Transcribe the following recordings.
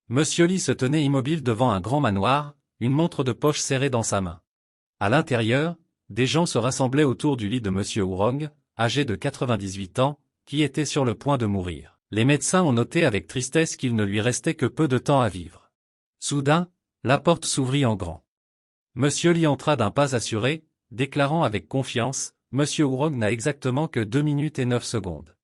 Monsieur Li se tenait immobile devant un grand manoir, une montre de poche serrée dans sa main. À l'intérieur, des gens se rassemblaient autour du lit de Monsieur Wurong, âgé de 98 ans, qui était sur le point de mourir. Les médecins ont noté avec tristesse qu'il ne lui restait que peu de temps à vivre. Soudain, la porte s'ouvrit en grand. Monsieur Li entra d'un pas assuré, déclarant avec confiance, « Monsieur Wurong n'a exactement que 2 minutes et 9 secondes. »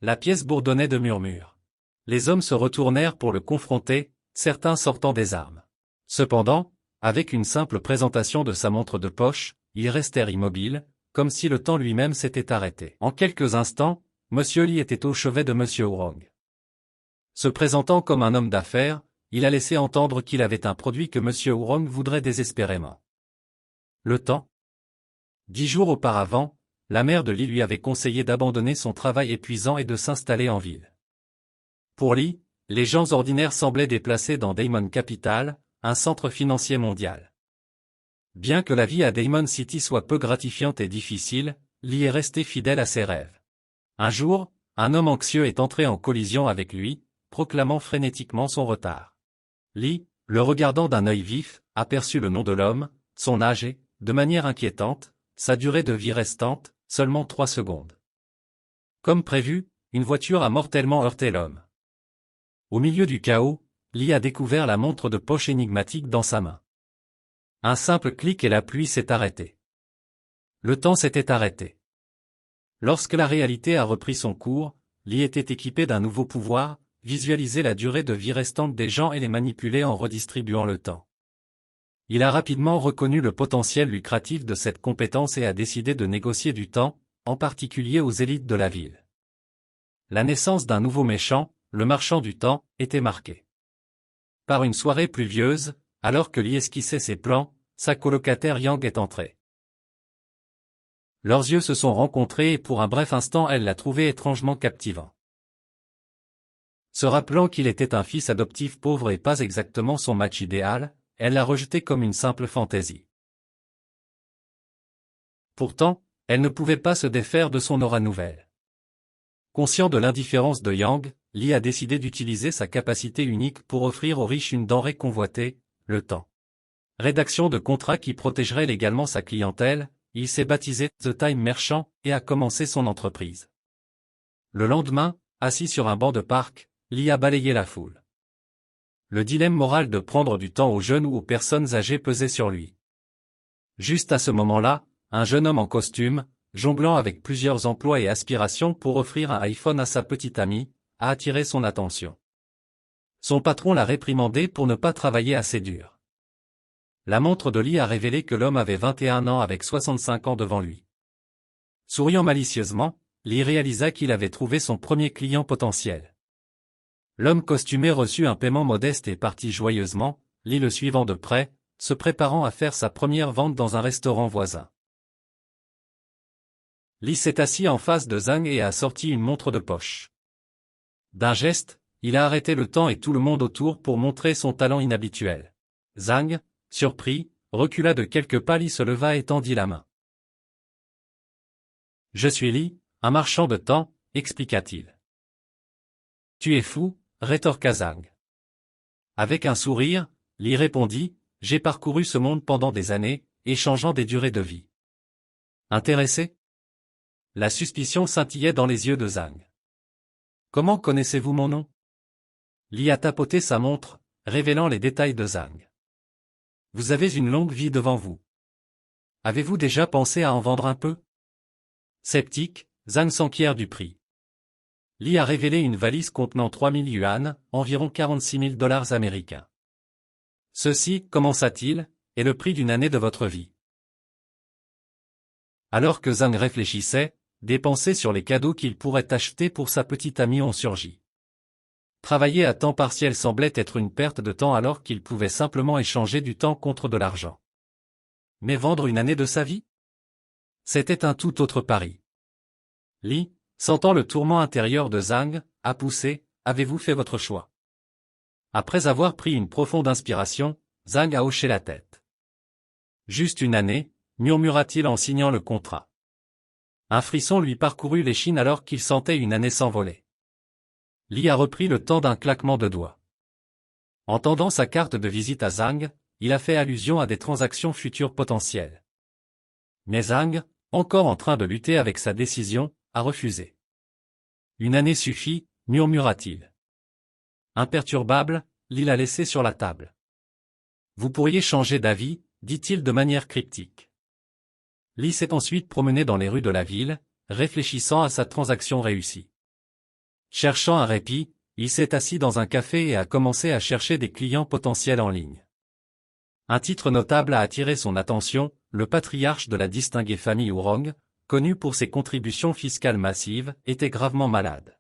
La pièce bourdonnait de murmures. Les hommes se retournèrent pour le confronter, certains sortant des armes. Cependant, avec une simple présentation de sa montre de poche, ils restèrent immobiles, comme si le temps lui-même s'était arrêté. En quelques instants, Monsieur Li était au chevet de Monsieur Wurong. Se présentant comme un homme d'affaires, il a laissé entendre qu'il avait un produit que Monsieur Wurong voudrait désespérément. Le temps. 10 jours auparavant, la mère de Li lui avait conseillé d'abandonner son travail épuisant et de s'installer en ville. Pour Li, les gens ordinaires semblaient déplacés dans Diamond Capital, un centre financier mondial. Bien que la vie à Diamond City soit peu gratifiante et difficile, Li est resté fidèle à ses rêves. Un jour, un homme anxieux est entré en collision avec lui, proclamant frénétiquement son retard. Li, le regardant d'un œil vif, aperçut le nom de l'homme, son âge et, de manière inquiétante, sa durée de vie restante, seulement 3 secondes. Comme prévu, une voiture a mortellement heurté l'homme. Au milieu du chaos, Li a découvert la montre de poche énigmatique dans sa main. Un simple clic et la pluie s'est arrêtée. Le temps s'était arrêté. Lorsque la réalité a repris son cours, Li était équipé d'un nouveau pouvoir, visualiser la durée de vie restante des gens et les manipuler en redistribuant le temps. Il a rapidement reconnu le potentiel lucratif de cette compétence et a décidé de négocier du temps, en particulier aux élites de la ville. La naissance d'un nouveau méchant, le marchand du temps, était marquée. Par une soirée pluvieuse, alors que Li esquissait ses plans, sa colocataire Yang est entrée. Leurs yeux se sont rencontrés et pour un bref instant elle l'a trouvé étrangement captivant. Se rappelant qu'il était un fils adoptif pauvre et pas exactement son match idéal, elle l'a rejeté comme une simple fantaisie. Pourtant, elle ne pouvait pas se défaire de son aura nouvelle. Conscient de l'indifférence de Yang, Li a décidé d'utiliser sa capacité unique pour offrir aux riches une denrée convoitée, le temps. Rédaction de contrat qui protégerait légalement sa clientèle, il s'est baptisé The Time Merchant et a commencé son entreprise. Le lendemain, assis sur un banc de parc, Li a balayé la foule. Le dilemme moral de prendre du temps aux jeunes ou aux personnes âgées pesait sur lui. Juste à ce moment-là, un jeune homme en costume, jonglant avec plusieurs emplois et aspirations pour offrir un iPhone à sa petite amie, a attiré son attention. Son patron l'a réprimandé pour ne pas travailler assez dur. La montre de Li a révélé que l'homme avait 21 ans avec 65 ans devant lui. Souriant malicieusement, Li réalisa qu'il avait trouvé son premier client potentiel. L'homme costumé reçut un paiement modeste et partit joyeusement, Li le suivant de près, se préparant à faire sa première vente dans un restaurant voisin. Li s'est assis en face de Zhang et a sorti une montre de poche. D'un geste, il a arrêté le temps et tout le monde autour pour montrer son talent inhabituel. Zhang, surpris, recula de quelques pas. Li se leva et tendit la main. « Je suis Li, un marchand de temps, » expliqua-t-il. « Tu es fou » rétorqua Zhang. Avec un sourire, Li répondit, « J'ai parcouru ce monde pendant des années, échangeant des durées de vie. » Intéressé? La suspicion scintillait dans les yeux de Zhang. « Comment connaissez-vous mon nom ?» Li a tapoté sa montre, révélant les détails de Zhang. « Vous avez une longue vie devant vous. Avez-vous déjà pensé à en vendre un peu ?» Sceptique, Zhang s'enquiert du prix. Li a révélé une valise contenant 3000 yuans, environ 46 000 dollars américains. Ceci, commença-t-il, est le prix d'une année de votre vie. Alors que Zhang réfléchissait, des pensées sur les cadeaux qu'il pourrait acheter pour sa petite amie ont surgi. Travailler à temps partiel semblait être une perte de temps alors qu'il pouvait simplement échanger du temps contre de l'argent. Mais vendre une année de sa vie? C'était un tout autre pari. Li, sentant le tourment intérieur de Zhang, a poussé, « Avez-vous fait votre choix ?» Après avoir pris une profonde inspiration, Zhang a hoché la tête. « Juste une année » murmura-t-il en signant le contrat. Un frisson lui parcourut l'échine alors qu'il sentait une année s'envoler. Li a repris le temps d'un claquement de doigts. En tendant sa carte de visite à Zhang, il a fait allusion à des transactions futures potentielles. Mais Zhang, encore en train de lutter avec sa décision, a refusé. Une année suffit, murmura-t-il. Imperturbable, Li l'a laissé sur la table. Vous pourriez changer d'avis, dit-il de manière cryptique. Li s'est ensuite promené dans les rues de la ville, réfléchissant à sa transaction réussie. Cherchant un répit, il s'est assis dans un café et a commencé à chercher des clients potentiels en ligne. Un titre notable a attiré son attention, le patriarche de la distinguée famille Ourong, connu pour ses contributions fiscales massives, était gravement malade.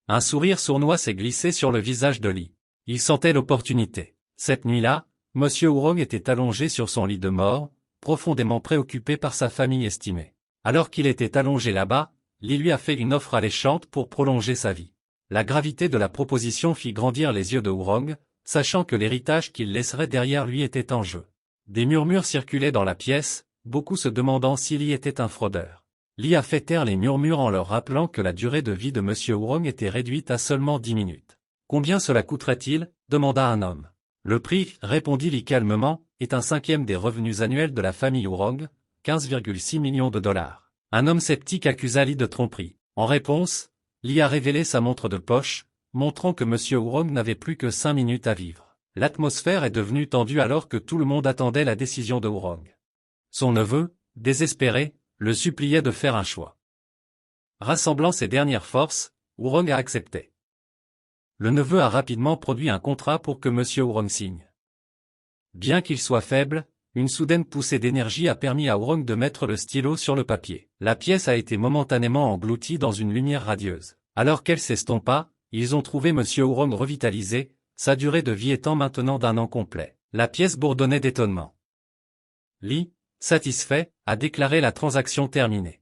Un sourire sournois s'est glissé sur le visage de Li. Il sentait l'opportunité. Cette nuit-là, Monsieur Ourong était allongé sur son lit de mort, profondément préoccupé par sa famille estimée. Alors qu'il était allongé là-bas, Li lui a fait une offre alléchante pour prolonger sa vie. La gravité de la proposition fit grandir les yeux de Ourong, sachant que l'héritage qu'il laisserait derrière lui était en jeu. Des murmures circulaient dans la pièce, beaucoup se demandant si Li était un fraudeur. Li a fait taire les murmures en leur rappelant que la durée de vie de Monsieur Ourong était réduite à seulement 10 minutes. Combien cela coûterait-il ? Demanda un homme. Le prix, répondit Li calmement, est un cinquième des revenus annuels de la famille Ourong, 15,6 millions de dollars. Un homme sceptique accusa Li de tromperie. En réponse, Li a révélé sa montre de poche, montrant que Monsieur Ourong n'avait plus que 5 minutes à vivre. L'atmosphère est devenue tendue alors que tout le monde attendait la décision de Ourong. Son neveu, désespéré, le suppliait de faire un choix. Rassemblant ses dernières forces, Ourong a accepté. Le neveu a rapidement produit un contrat pour que Monsieur Ourong signe. Bien qu'il soit faible, une soudaine poussée d'énergie a permis à Ourong de mettre le stylo sur le papier. La pièce a été momentanément engloutie dans une lumière radieuse. Alors qu'elle s'estompa, ils ont trouvé Monsieur Ourong revitalisé, sa durée de vie étant maintenant d'1 an complet. La pièce bourdonnait d'étonnement. Li, satisfait, a déclaré la transaction terminée.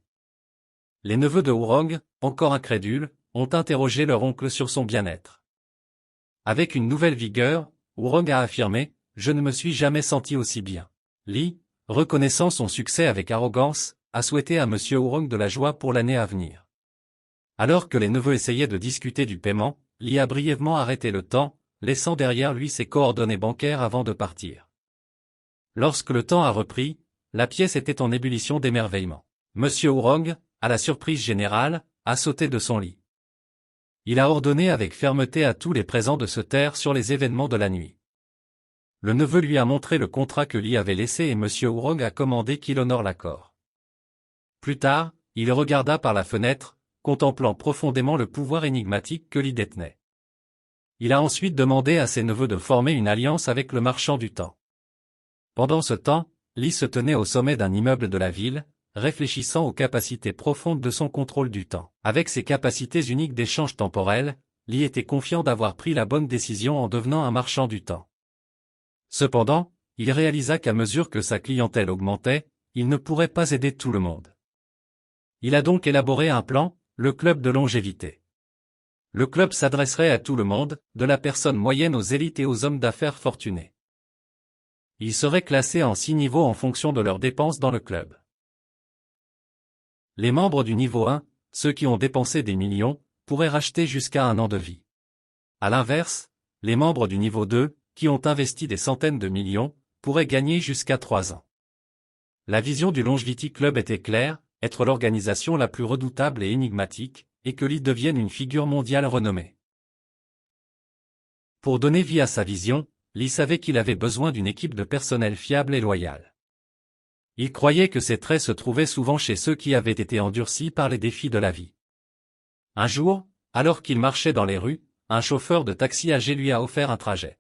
Les neveux de Ourong, encore incrédules, ont interrogé leur oncle sur son bien-être. Avec une nouvelle vigueur, Ourong a affirmé « Je ne me suis jamais senti aussi bien ». Li, reconnaissant son succès avec arrogance, a souhaité à Monsieur Ourong de la joie pour l'année à venir. Alors que les neveux essayaient de discuter du paiement, Li a brièvement arrêté le temps, laissant derrière lui ses coordonnées bancaires avant de partir. Lorsque le temps a repris, la pièce était en ébullition d'émerveillement. Monsieur Ourong, à la surprise générale, a sauté de son lit. Il a ordonné avec fermeté à tous les présents de se taire sur les événements de la nuit. Le neveu lui a montré le contrat que Li avait laissé et Monsieur Ourong a commandé qu'il honore l'accord. Plus tard, il regarda par la fenêtre, contemplant profondément le pouvoir énigmatique que Li détenait. Il a ensuite demandé à ses neveux de former une alliance avec le marchand du temps. Pendant ce temps, Li se tenait au sommet d'un immeuble de la ville, réfléchissant aux capacités profondes de son contrôle du temps. Avec ses capacités uniques d'échange temporel, Li était confiant d'avoir pris la bonne décision en devenant un marchand du temps. Cependant, il réalisa qu'à mesure que sa clientèle augmentait, il ne pourrait pas aider tout le monde. Il a donc élaboré un plan, le club de longévité. Le club s'adresserait à tout le monde, de la personne moyenne aux élites et aux hommes d'affaires fortunés. Ils seraient classés en 6 niveaux en fonction de leurs dépenses dans le club. Les membres du niveau 1, ceux qui ont dépensé des millions, pourraient racheter jusqu'à 1 an de vie. À l'inverse, les membres du niveau 2, qui ont investi des centaines de millions, pourraient gagner jusqu'à 3 ans. La vision du Longevity Club était claire, être l'organisation la plus redoutable et énigmatique, et que Li devienne une figure mondiale renommée. Pour donner vie à sa vision, Li savait qu'il avait besoin d'une équipe de personnel fiable et loyal. Il croyait que ces traits se trouvaient souvent chez ceux qui avaient été endurcis par les défis de la vie. Un jour, alors qu'il marchait dans les rues, un chauffeur de taxi âgé lui a offert un trajet.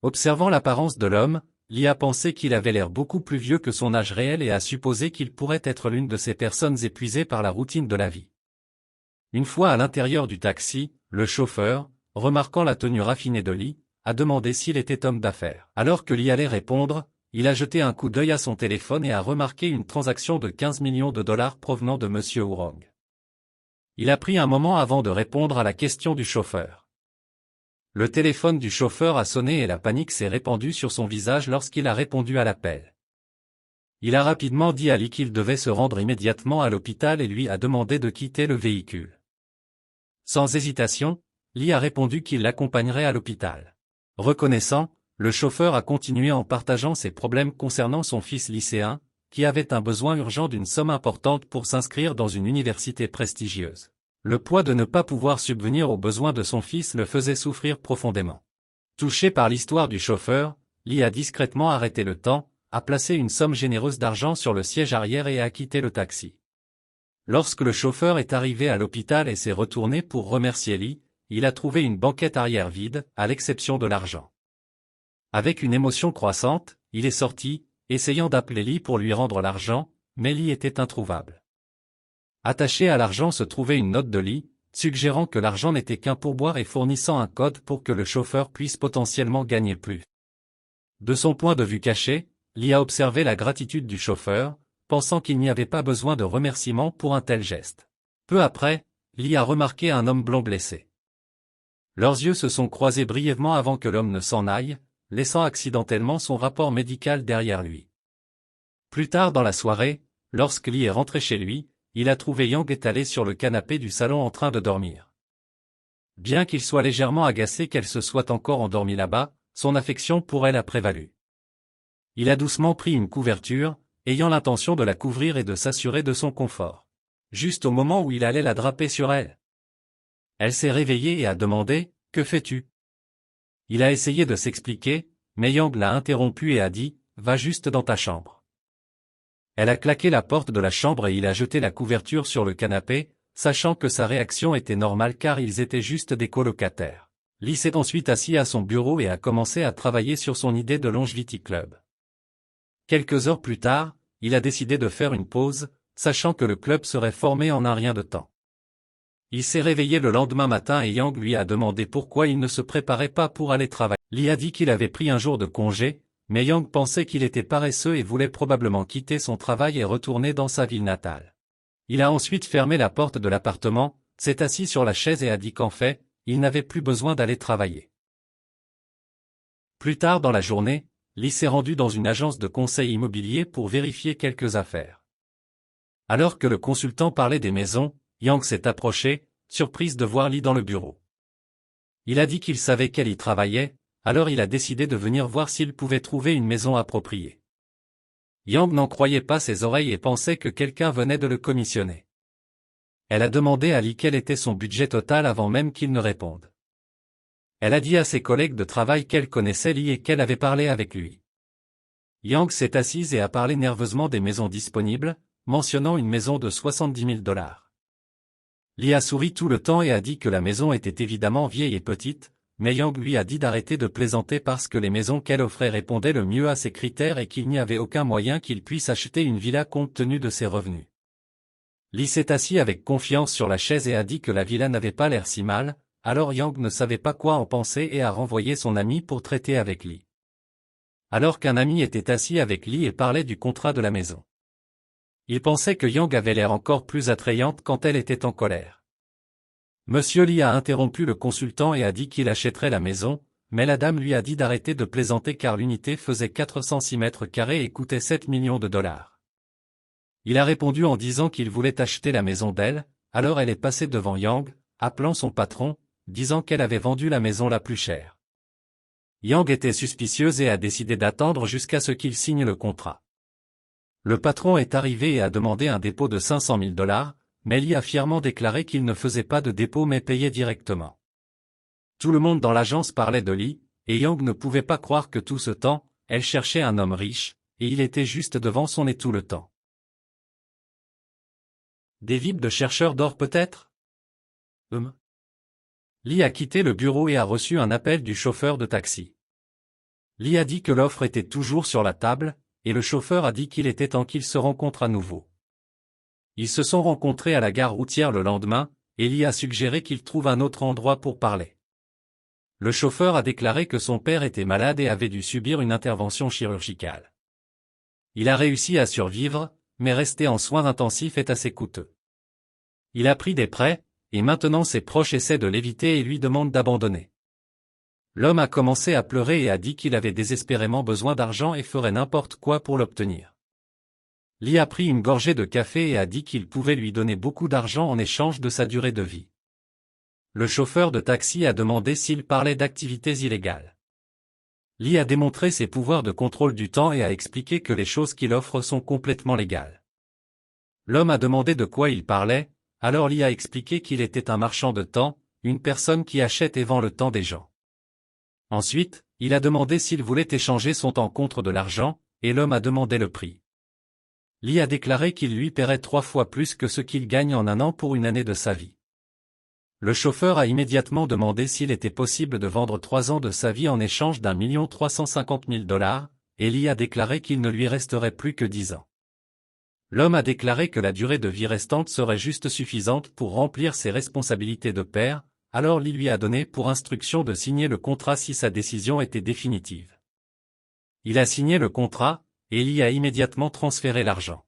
Observant l'apparence de l'homme, Li a pensé qu'il avait l'air beaucoup plus vieux que son âge réel et a supposé qu'il pourrait être l'une de ces personnes épuisées par la routine de la vie. Une fois à l'intérieur du taxi, le chauffeur, remarquant la tenue raffinée de Li, a demandé s'il était homme d'affaires. Alors que Li allait répondre, il a jeté un coup d'œil à son téléphone et a remarqué une transaction de 15 millions de dollars provenant de Monsieur Ourong. Il a pris un moment avant de répondre à la question du chauffeur. Le téléphone du chauffeur a sonné et la panique s'est répandue sur son visage lorsqu'il a répondu à l'appel. Il a rapidement dit à Li qu'il devait se rendre immédiatement à l'hôpital et lui a demandé de quitter le véhicule. Sans hésitation, Lee a répondu qu'il l'accompagnerait à l'hôpital. Reconnaissant, le chauffeur a continué en partageant ses problèmes concernant son fils lycéen, qui avait un besoin urgent d'une somme importante pour s'inscrire dans une université prestigieuse. Le poids de ne pas pouvoir subvenir aux besoins de son fils le faisait souffrir profondément. Touché par l'histoire du chauffeur, Lee a discrètement arrêté le temps, a placé une somme généreuse d'argent sur le siège arrière et a quitté le taxi. Lorsque le chauffeur est arrivé à l'hôpital et s'est retourné pour remercier Lee, il a trouvé une banquette arrière vide, à l'exception de l'argent. Avec une émotion croissante, il est sorti, essayant d'appeler Lee pour lui rendre l'argent, mais Lee était introuvable. Attachée à l'argent se trouvait une note de Lee, suggérant que l'argent n'était qu'un pourboire et fournissant un code pour que le chauffeur puisse potentiellement gagner plus. De son point de vue caché, Lee a observé la gratitude du chauffeur, pensant qu'il n'y avait pas besoin de remerciements pour un tel geste. Peu après, Lee a remarqué un homme blond blessé. Leurs yeux se sont croisés brièvement avant que l'homme ne s'en aille, laissant accidentellement son rapport médical derrière lui. Plus tard dans la soirée, lorsque Lee est rentré chez lui, il a trouvé Yang étalé sur le canapé du salon en train de dormir. Bien qu'il soit légèrement agacé qu'elle se soit encore endormie là-bas, son affection pour elle a prévalu. Il a doucement pris une couverture, ayant l'intention de la couvrir et de s'assurer de son confort. Juste au moment où il allait la draper sur elle. Elle s'est réveillée et a demandé « Que fais-tu » Il a essayé de s'expliquer, mais Yang l'a interrompu et a dit « Va juste dans ta chambre ». Elle a claqué la porte de la chambre et il a jeté la couverture sur le canapé, sachant que sa réaction était normale car ils étaient juste des colocataires. Lee s'est ensuite assis à son bureau et a commencé à travailler sur son idée de Longevity Club. Quelques heures plus tard, il a décidé de faire une pause, sachant que le club serait formé en un rien de temps. Il s'est réveillé le lendemain matin et Yang lui a demandé pourquoi il ne se préparait pas pour aller travailler. Lee a dit qu'il avait pris un jour de congé, mais Yang pensait qu'il était paresseux et voulait probablement quitter son travail et retourner dans sa ville natale. Il a ensuite fermé la porte de l'appartement, s'est assis sur la chaise et a dit qu'en fait, il n'avait plus besoin d'aller travailler. Plus tard dans la journée, Lee s'est rendu dans une agence de conseil immobilier pour vérifier quelques affaires. Alors que le consultant parlait des maisons, Yang s'est approché, surprise de voir Lee dans le bureau. Il a dit qu'il savait qu'elle y travaillait, alors il a décidé de venir voir s'il pouvait trouver une maison appropriée. Yang n'en croyait pas ses oreilles et pensait que quelqu'un venait de le commissionner. Elle a demandé à Lee quel était son budget total avant même qu'il ne réponde. Elle a dit à ses collègues de travail qu'elle connaissait Lee et qu'elle avait parlé avec lui. Yang s'est assise et a parlé nerveusement des maisons disponibles, mentionnant une maison de 70 000 $. Lee a souri tout le temps et a dit que la maison était évidemment vieille et petite, mais Yang lui a dit d'arrêter de plaisanter parce que les maisons qu'elle offrait répondaient le mieux à ses critères et qu'il n'y avait aucun moyen qu'il puisse acheter une villa compte tenu de ses revenus. Lee s'est assis avec confiance sur la chaise et a dit que la villa n'avait pas l'air si mal, alors Yang ne savait pas quoi en penser et a renvoyé son ami pour traiter avec Lee. Alors qu'un ami était assis avec Lee et parlait du contrat de la maison. Il pensait que Yang avait l'air encore plus attrayante quand elle était en colère. Monsieur Lee a interrompu le consultant et a dit qu'il achèterait la maison, mais la dame lui a dit d'arrêter de plaisanter car l'unité faisait 406 mètres carrés et coûtait 7 millions de $. Il a répondu en disant qu'il voulait acheter la maison d'elle, alors elle est passée devant Yang, appelant son patron, disant qu'elle avait vendu la maison la plus chère. Yang était suspicieuse et a décidé d'attendre jusqu'à ce qu'il signe le contrat. Le patron est arrivé et a demandé un dépôt de 500 000 $, mais Lee a fièrement déclaré qu'il ne faisait pas de dépôt mais payait directement. Tout le monde dans l'agence parlait de Lee, et Yang ne pouvait pas croire que tout ce temps, elle cherchait un homme riche, et il était juste devant son nez tout le temps. Des vibes de chercheurs d'or peut-être? Lee a quitté le bureau et a reçu un appel du chauffeur de taxi. Lee a dit que l'offre était toujours sur la table, et le chauffeur a dit qu'il était temps qu'ils se rencontrent à nouveau. Ils se sont rencontrés à la gare routière le lendemain, et Lee a suggéré qu'ils trouvent un autre endroit pour parler. Le chauffeur a déclaré que son père était malade et avait dû subir une intervention chirurgicale. Il a réussi à survivre, mais rester en soins intensifs est assez coûteux. Il a pris des prêts, et maintenant ses proches essaient de l'éviter et lui demandent d'abandonner. L'homme a commencé à pleurer et a dit qu'il avait désespérément besoin d'argent et ferait n'importe quoi pour l'obtenir. Lee a pris une gorgée de café et a dit qu'il pouvait lui donner beaucoup d'argent en échange de sa durée de vie. Le chauffeur de taxi a demandé s'il parlait d'activités illégales. Lee a démontré ses pouvoirs de contrôle du temps et a expliqué que les choses qu'il offre sont complètement légales. L'homme a demandé de quoi il parlait, alors Lee a expliqué qu'il était un marchand de temps, une personne qui achète et vend le temps des gens. Ensuite, il a demandé s'il voulait échanger son temps contre de l'argent, et l'homme a demandé le prix. Lee a déclaré qu'il lui paierait 3 fois plus que ce qu'il gagne en un an pour une année de sa vie. Le chauffeur a immédiatement demandé s'il était possible de vendre 3 ans de sa vie en échange d'1 350 000 $, et Lee a déclaré qu'il ne lui resterait plus que 10 ans. L'homme a déclaré que la durée de vie restante serait juste suffisante pour remplir ses responsabilités de père, alors Lee lui a donné pour instruction de signer le contrat si sa décision était définitive. Il a signé le contrat, et Lee a immédiatement transféré l'argent.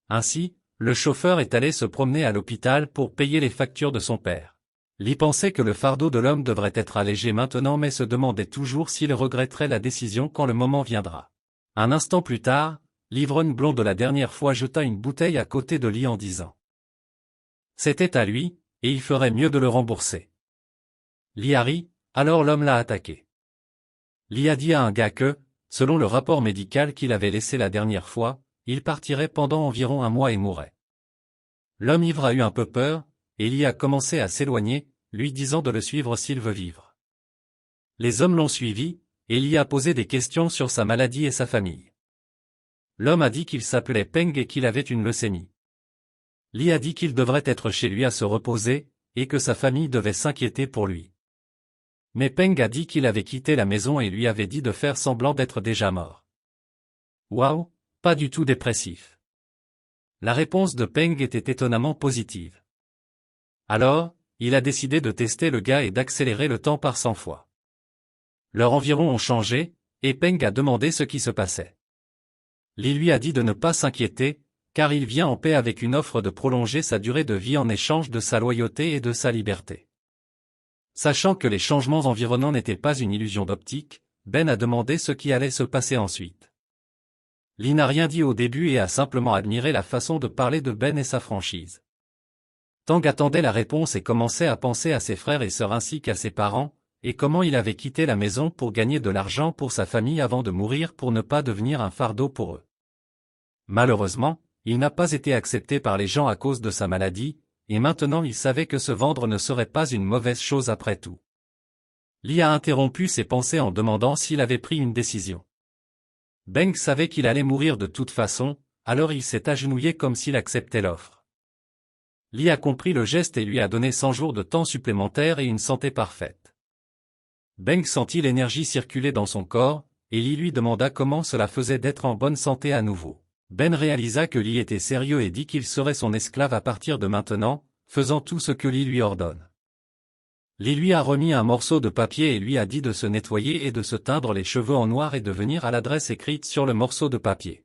Ainsi, le chauffeur est allé se promener à l'hôpital pour payer les factures de son père. Lee pensait que le fardeau de l'homme devrait être allégé maintenant mais se demandait toujours s'il regretterait la décision quand le moment viendra. Un instant plus tard, l'ivrogne blond de la dernière fois jeta une bouteille à côté de Lee en disant « C'était à lui, et il ferait mieux de le rembourser. » Lee a ri, alors l'homme l'a attaqué. Lee a dit à un gars que, selon le rapport médical qu'il avait laissé la dernière fois, il partirait pendant environ un mois et mourrait. L'homme ivre a eu un peu peur, et Lee a commencé à s'éloigner, lui disant de le suivre s'il veut vivre. Les hommes l'ont suivi, et Lee a posé des questions sur sa maladie et sa famille. L'homme a dit qu'il s'appelait Peng et qu'il avait une leucémie. Lee a dit qu'il devrait être chez lui à se reposer, et que sa famille devait s'inquiéter pour lui. Mais Peng a dit qu'il avait quitté la maison et lui avait dit de faire semblant d'être déjà mort. Waouh, pas du tout dépressif. La réponse de Peng était étonnamment positive. Alors, il a décidé de tester le gars et d'accélérer le temps par 100 fois. Leurs environs ont changé, et Peng a demandé ce qui se passait. Lee lui a dit de ne pas s'inquiéter, car il vient en paix avec une offre de prolonger sa durée de vie en échange de sa loyauté et de sa liberté. Sachant que les changements environnants n'étaient pas une illusion d'optique, Ben a demandé ce qui allait se passer ensuite. Lee n'a rien dit au début et a simplement admiré la façon de parler de Ben et sa franchise. Tang attendait la réponse et commençait à penser à ses frères et sœurs ainsi qu'à ses parents, et comment il avait quitté la maison pour gagner de l'argent pour sa famille avant de mourir pour ne pas devenir un fardeau pour eux. Malheureusement, il n'a pas été accepté par les gens à cause de sa maladie, et maintenant il savait que se vendre ne serait pas une mauvaise chose après tout. Lee a interrompu ses pensées en demandant s'il avait pris une décision. Beng savait qu'il allait mourir de toute façon, alors il s'est agenouillé comme s'il acceptait l'offre. Lee a compris le geste et lui a donné 100 jours de temps supplémentaires et une santé parfaite. Beng sentit l'énergie circuler dans son corps, et Lee lui demanda comment cela faisait d'être en bonne santé à nouveau. Ben réalisa que Lee était sérieux et dit qu'il serait son esclave à partir de maintenant, faisant tout ce que Lee lui ordonne. Lee lui a remis un morceau de papier et lui a dit de se nettoyer et de se teindre les cheveux en noir et de venir à l'adresse écrite sur le morceau de papier.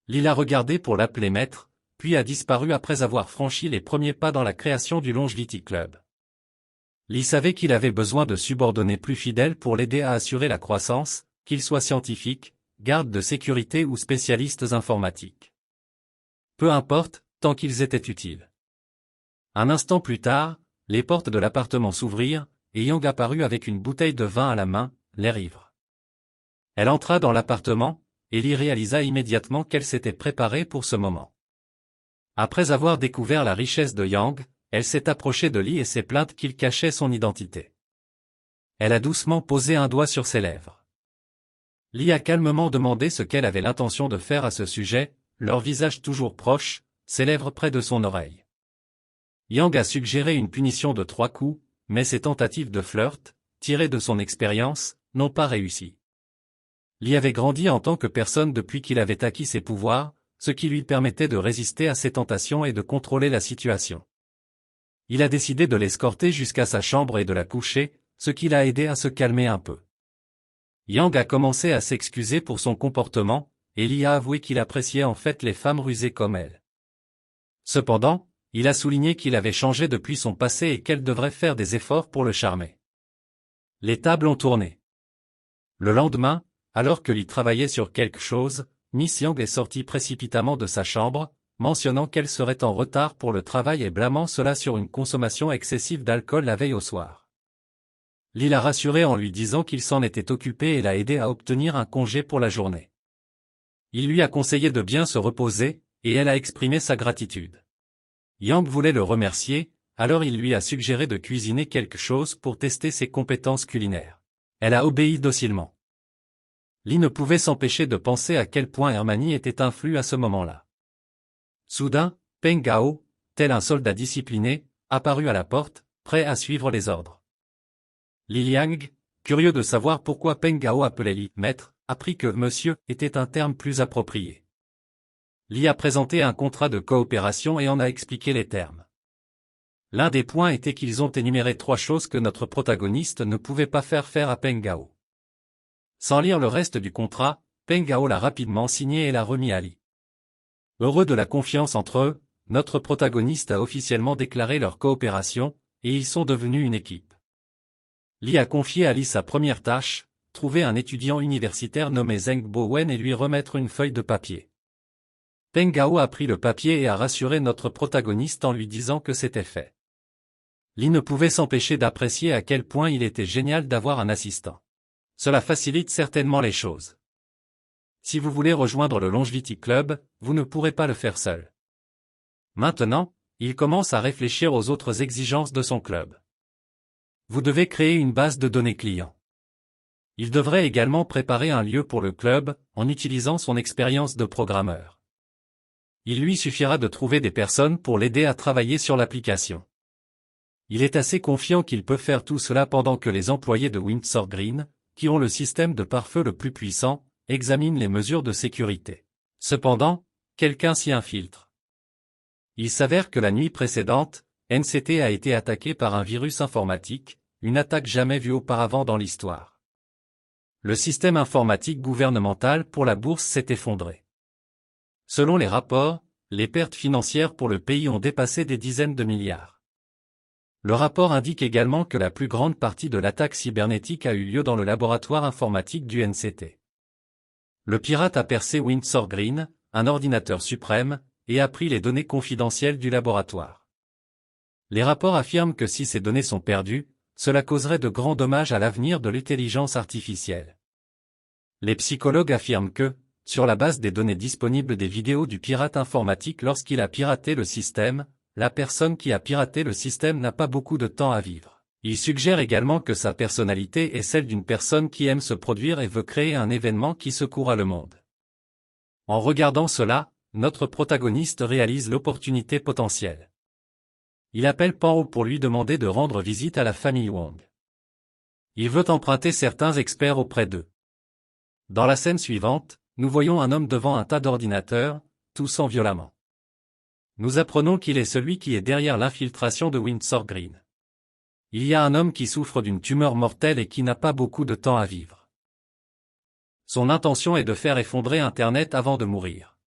Lee l'a regardé pour l'appeler maître, puis a disparu après avoir franchi les premiers pas dans la création du Longevity Club. Lee savait qu'il avait besoin de subordonnés plus fidèles pour l'aider à assurer la croissance, qu'ils soient scientifiques, gardes de sécurité ou spécialistes informatiques. Peu importe, tant qu'ils étaient utiles. Un instant plus tard, les portes de l'appartement s'ouvrirent, et Yang apparut avec une bouteille de vin à la main, l'air ivre. Elle entra dans l'appartement, et Lee réalisa immédiatement qu'elle s'était préparée pour ce moment. Après avoir découvert la richesse de Yang, elle s'est approchée de Lee et s'est plainte qu'il cachait son identité. Elle a doucement posé un doigt sur ses lèvres. Lee a calmement demandé ce qu'elle avait l'intention de faire à ce sujet, leur visage toujours proche, ses lèvres près de son oreille. Yang a suggéré une punition de 3 coups, mais ses tentatives de flirt, tirées de son expérience, n'ont pas réussi. Lee avait grandi en tant que personne depuis qu'il avait acquis ses pouvoirs, ce qui lui permettait de résister à ses tentations et de contrôler la situation. Il a décidé de l'escorter jusqu'à sa chambre et de la coucher, ce qui l'a aidé à se calmer un peu. Yang a commencé à s'excuser pour son comportement, et Lee a avoué qu'il appréciait en fait les femmes rusées comme elle. Cependant, il a souligné qu'il avait changé depuis son passé et qu'elle devrait faire des efforts pour le charmer. Les tables ont tourné. Le lendemain, alors que Lee travaillait sur quelque chose, Miss Yang est sortie précipitamment de sa chambre, mentionnant qu'elle serait en retard pour le travail et blâmant cela sur une consommation excessive d'alcool la veille au soir. Lee l'a rassuré en lui disant qu'il s'en était occupé et l'a aidé à obtenir un congé pour la journée. Il lui a conseillé de bien se reposer, et elle a exprimé sa gratitude. Yang voulait le remercier, alors il lui a suggéré de cuisiner quelque chose pour tester ses compétences culinaires. Elle a obéi docilement. Lee ne pouvait s'empêcher de penser à quel point Hermione était influe à ce moment-là. Soudain, Peng Gao, tel un soldat discipliné, apparut à la porte, prêt à suivre les ordres. Li Liang, curieux de savoir pourquoi Peng Gao appelait Li maître, apprit que monsieur était un terme plus approprié. Li a présenté un contrat de coopération et en a expliqué les termes. L'un des points était qu'ils ont énuméré 3 choses que notre protagoniste ne pouvait pas faire à Peng Gao. Sans lire le reste du contrat, Peng Gao l'a rapidement signé et l'a remis à Li. Heureux de la confiance entre eux, notre protagoniste a officiellement déclaré leur coopération, et ils sont devenus une équipe. Li a confié à Li sa première tâche, trouver un étudiant universitaire nommé Zheng Bowen et lui remettre une feuille de papier. Peng Gao a pris le papier et a rassuré notre protagoniste en lui disant que c'était fait. Li ne pouvait s'empêcher d'apprécier à quel point il était génial d'avoir un assistant. Cela facilite certainement les choses. Si vous voulez rejoindre le Longevity Club, vous ne pourrez pas le faire seul. Maintenant, il commence à réfléchir aux autres exigences de son club. Vous devez créer une base de données clients. Il devrait également préparer un lieu pour le club, en utilisant son expérience de programmeur. Il lui suffira de trouver des personnes pour l'aider à travailler sur l'application. Il est assez confiant qu'il peut faire tout cela pendant que les employés de Windsor Green, qui ont le système de pare-feu le plus puissant, examinent les mesures de sécurité. Cependant, quelqu'un s'y infiltre. Il s'avère que la nuit précédente, NCT a été attaqué par un virus informatique, une attaque jamais vue auparavant dans l'histoire. Le système informatique gouvernemental pour la bourse s'est effondré. Selon les rapports, les pertes financières pour le pays ont dépassé des dizaines de milliards. Le rapport indique également que la plus grande partie de l'attaque cybernétique a eu lieu dans le laboratoire informatique du NCT. Le pirate a percé Windsor Green, un ordinateur suprême, et a pris les données confidentielles du laboratoire. Les rapports affirment que si ces données sont perdues, cela causerait de grands dommages à l'avenir de l'intelligence artificielle. Les psychologues affirment que, sur la base des données disponibles des vidéos du pirate informatique lorsqu'il a piraté le système, la personne qui a piraté le système n'a pas beaucoup de temps à vivre. Il suggère également que sa personnalité est celle d'une personne qui aime se produire et veut créer un événement qui secoura le monde. En regardant cela, notre protagoniste réalise l'opportunité potentielle. Il appelle Pan Ho pour lui demander de rendre visite à la famille Wong. Il veut emprunter certains experts auprès d'eux. Dans la scène suivante, nous voyons un homme devant un tas d'ordinateurs, toussant violemment. Nous apprenons qu'il est celui qui est derrière l'infiltration de Windsor Green. Il y a un homme qui souffre d'une tumeur mortelle et qui n'a pas beaucoup de temps à vivre. Son intention est de faire effondrer Internet avant de mourir.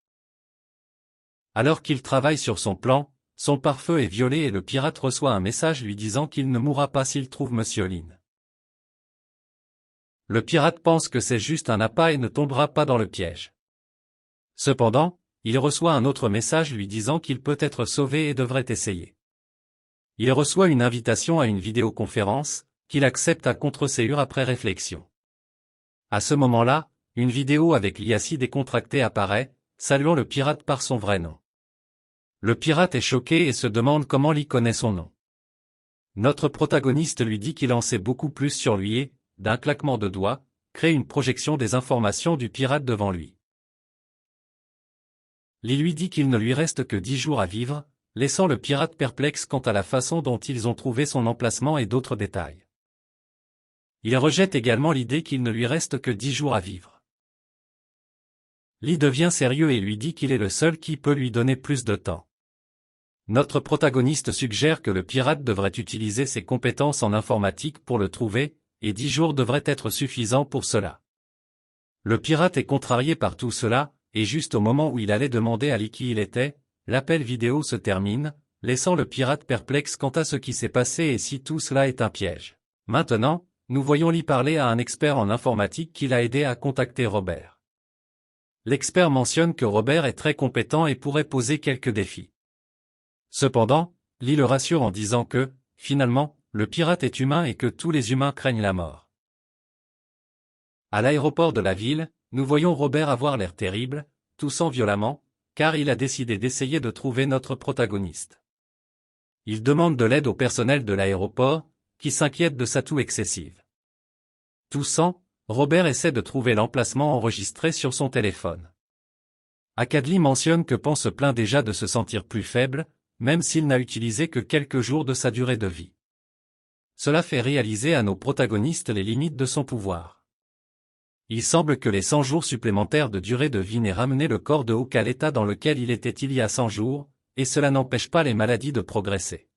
Alors qu'il travaille sur son plan, son pare-feu est violé et le pirate reçoit un message lui disant qu'il ne mourra pas s'il trouve Monsieur Lin. Le pirate pense que c'est juste un appât et ne tombera pas dans le piège. Cependant, il reçoit un autre message lui disant qu'il peut être sauvé et devrait essayer. Il reçoit une invitation à une vidéoconférence, qu'il accepte à contre-ségur après réflexion. À ce moment-là, une vidéo avec Liassi décontracté apparaît, saluant le pirate par son vrai nom. Le pirate est choqué et se demande comment Lee connaît son nom. Notre protagoniste lui dit qu'il en sait beaucoup plus sur lui et, d'un claquement de doigts, crée une projection des informations du pirate devant lui. Lee lui dit qu'il ne lui reste que 10 jours à vivre, laissant le pirate perplexe quant à la façon dont ils ont trouvé son emplacement et d'autres détails. Il rejette également l'idée qu'il ne lui reste que 10 jours à vivre. Lee devient sérieux et lui dit qu'il est le seul qui peut lui donner plus de temps. Notre protagoniste suggère que le pirate devrait utiliser ses compétences en informatique pour le trouver, et 10 jours devraient être suffisants pour cela. Le pirate est contrarié par tout cela, et juste au moment où il allait demander à Lee qui il était, l'appel vidéo se termine, laissant le pirate perplexe quant à ce qui s'est passé et si tout cela est un piège. Maintenant, nous voyons Lee parler à un expert en informatique qui l'a aidé à contacter Robert. L'expert mentionne que Robert est très compétent et pourrait poser quelques défis. Cependant, Lee le rassure en disant que, finalement, le pirate est humain et que tous les humains craignent la mort. À l'aéroport de la ville, nous voyons Robert avoir l'air terrible, toussant violemment, car il a décidé d'essayer de trouver notre protagoniste. Il demande de l'aide au personnel de l'aéroport, qui s'inquiète de sa toux excessive. Toussant, Robert essaie de trouver l'emplacement enregistré sur son téléphone. Akadli mentionne que Pan se plaint déjà de se sentir plus faible, même s'il n'a utilisé que quelques jours de sa durée de vie. Cela fait réaliser à nos protagonistes les limites de son pouvoir. Il semble que les 100 jours supplémentaires de durée de vie n'aient ramené le corps de Hawk à l'état dans lequel il était il y a 100 jours, et cela n'empêche pas les maladies de progresser.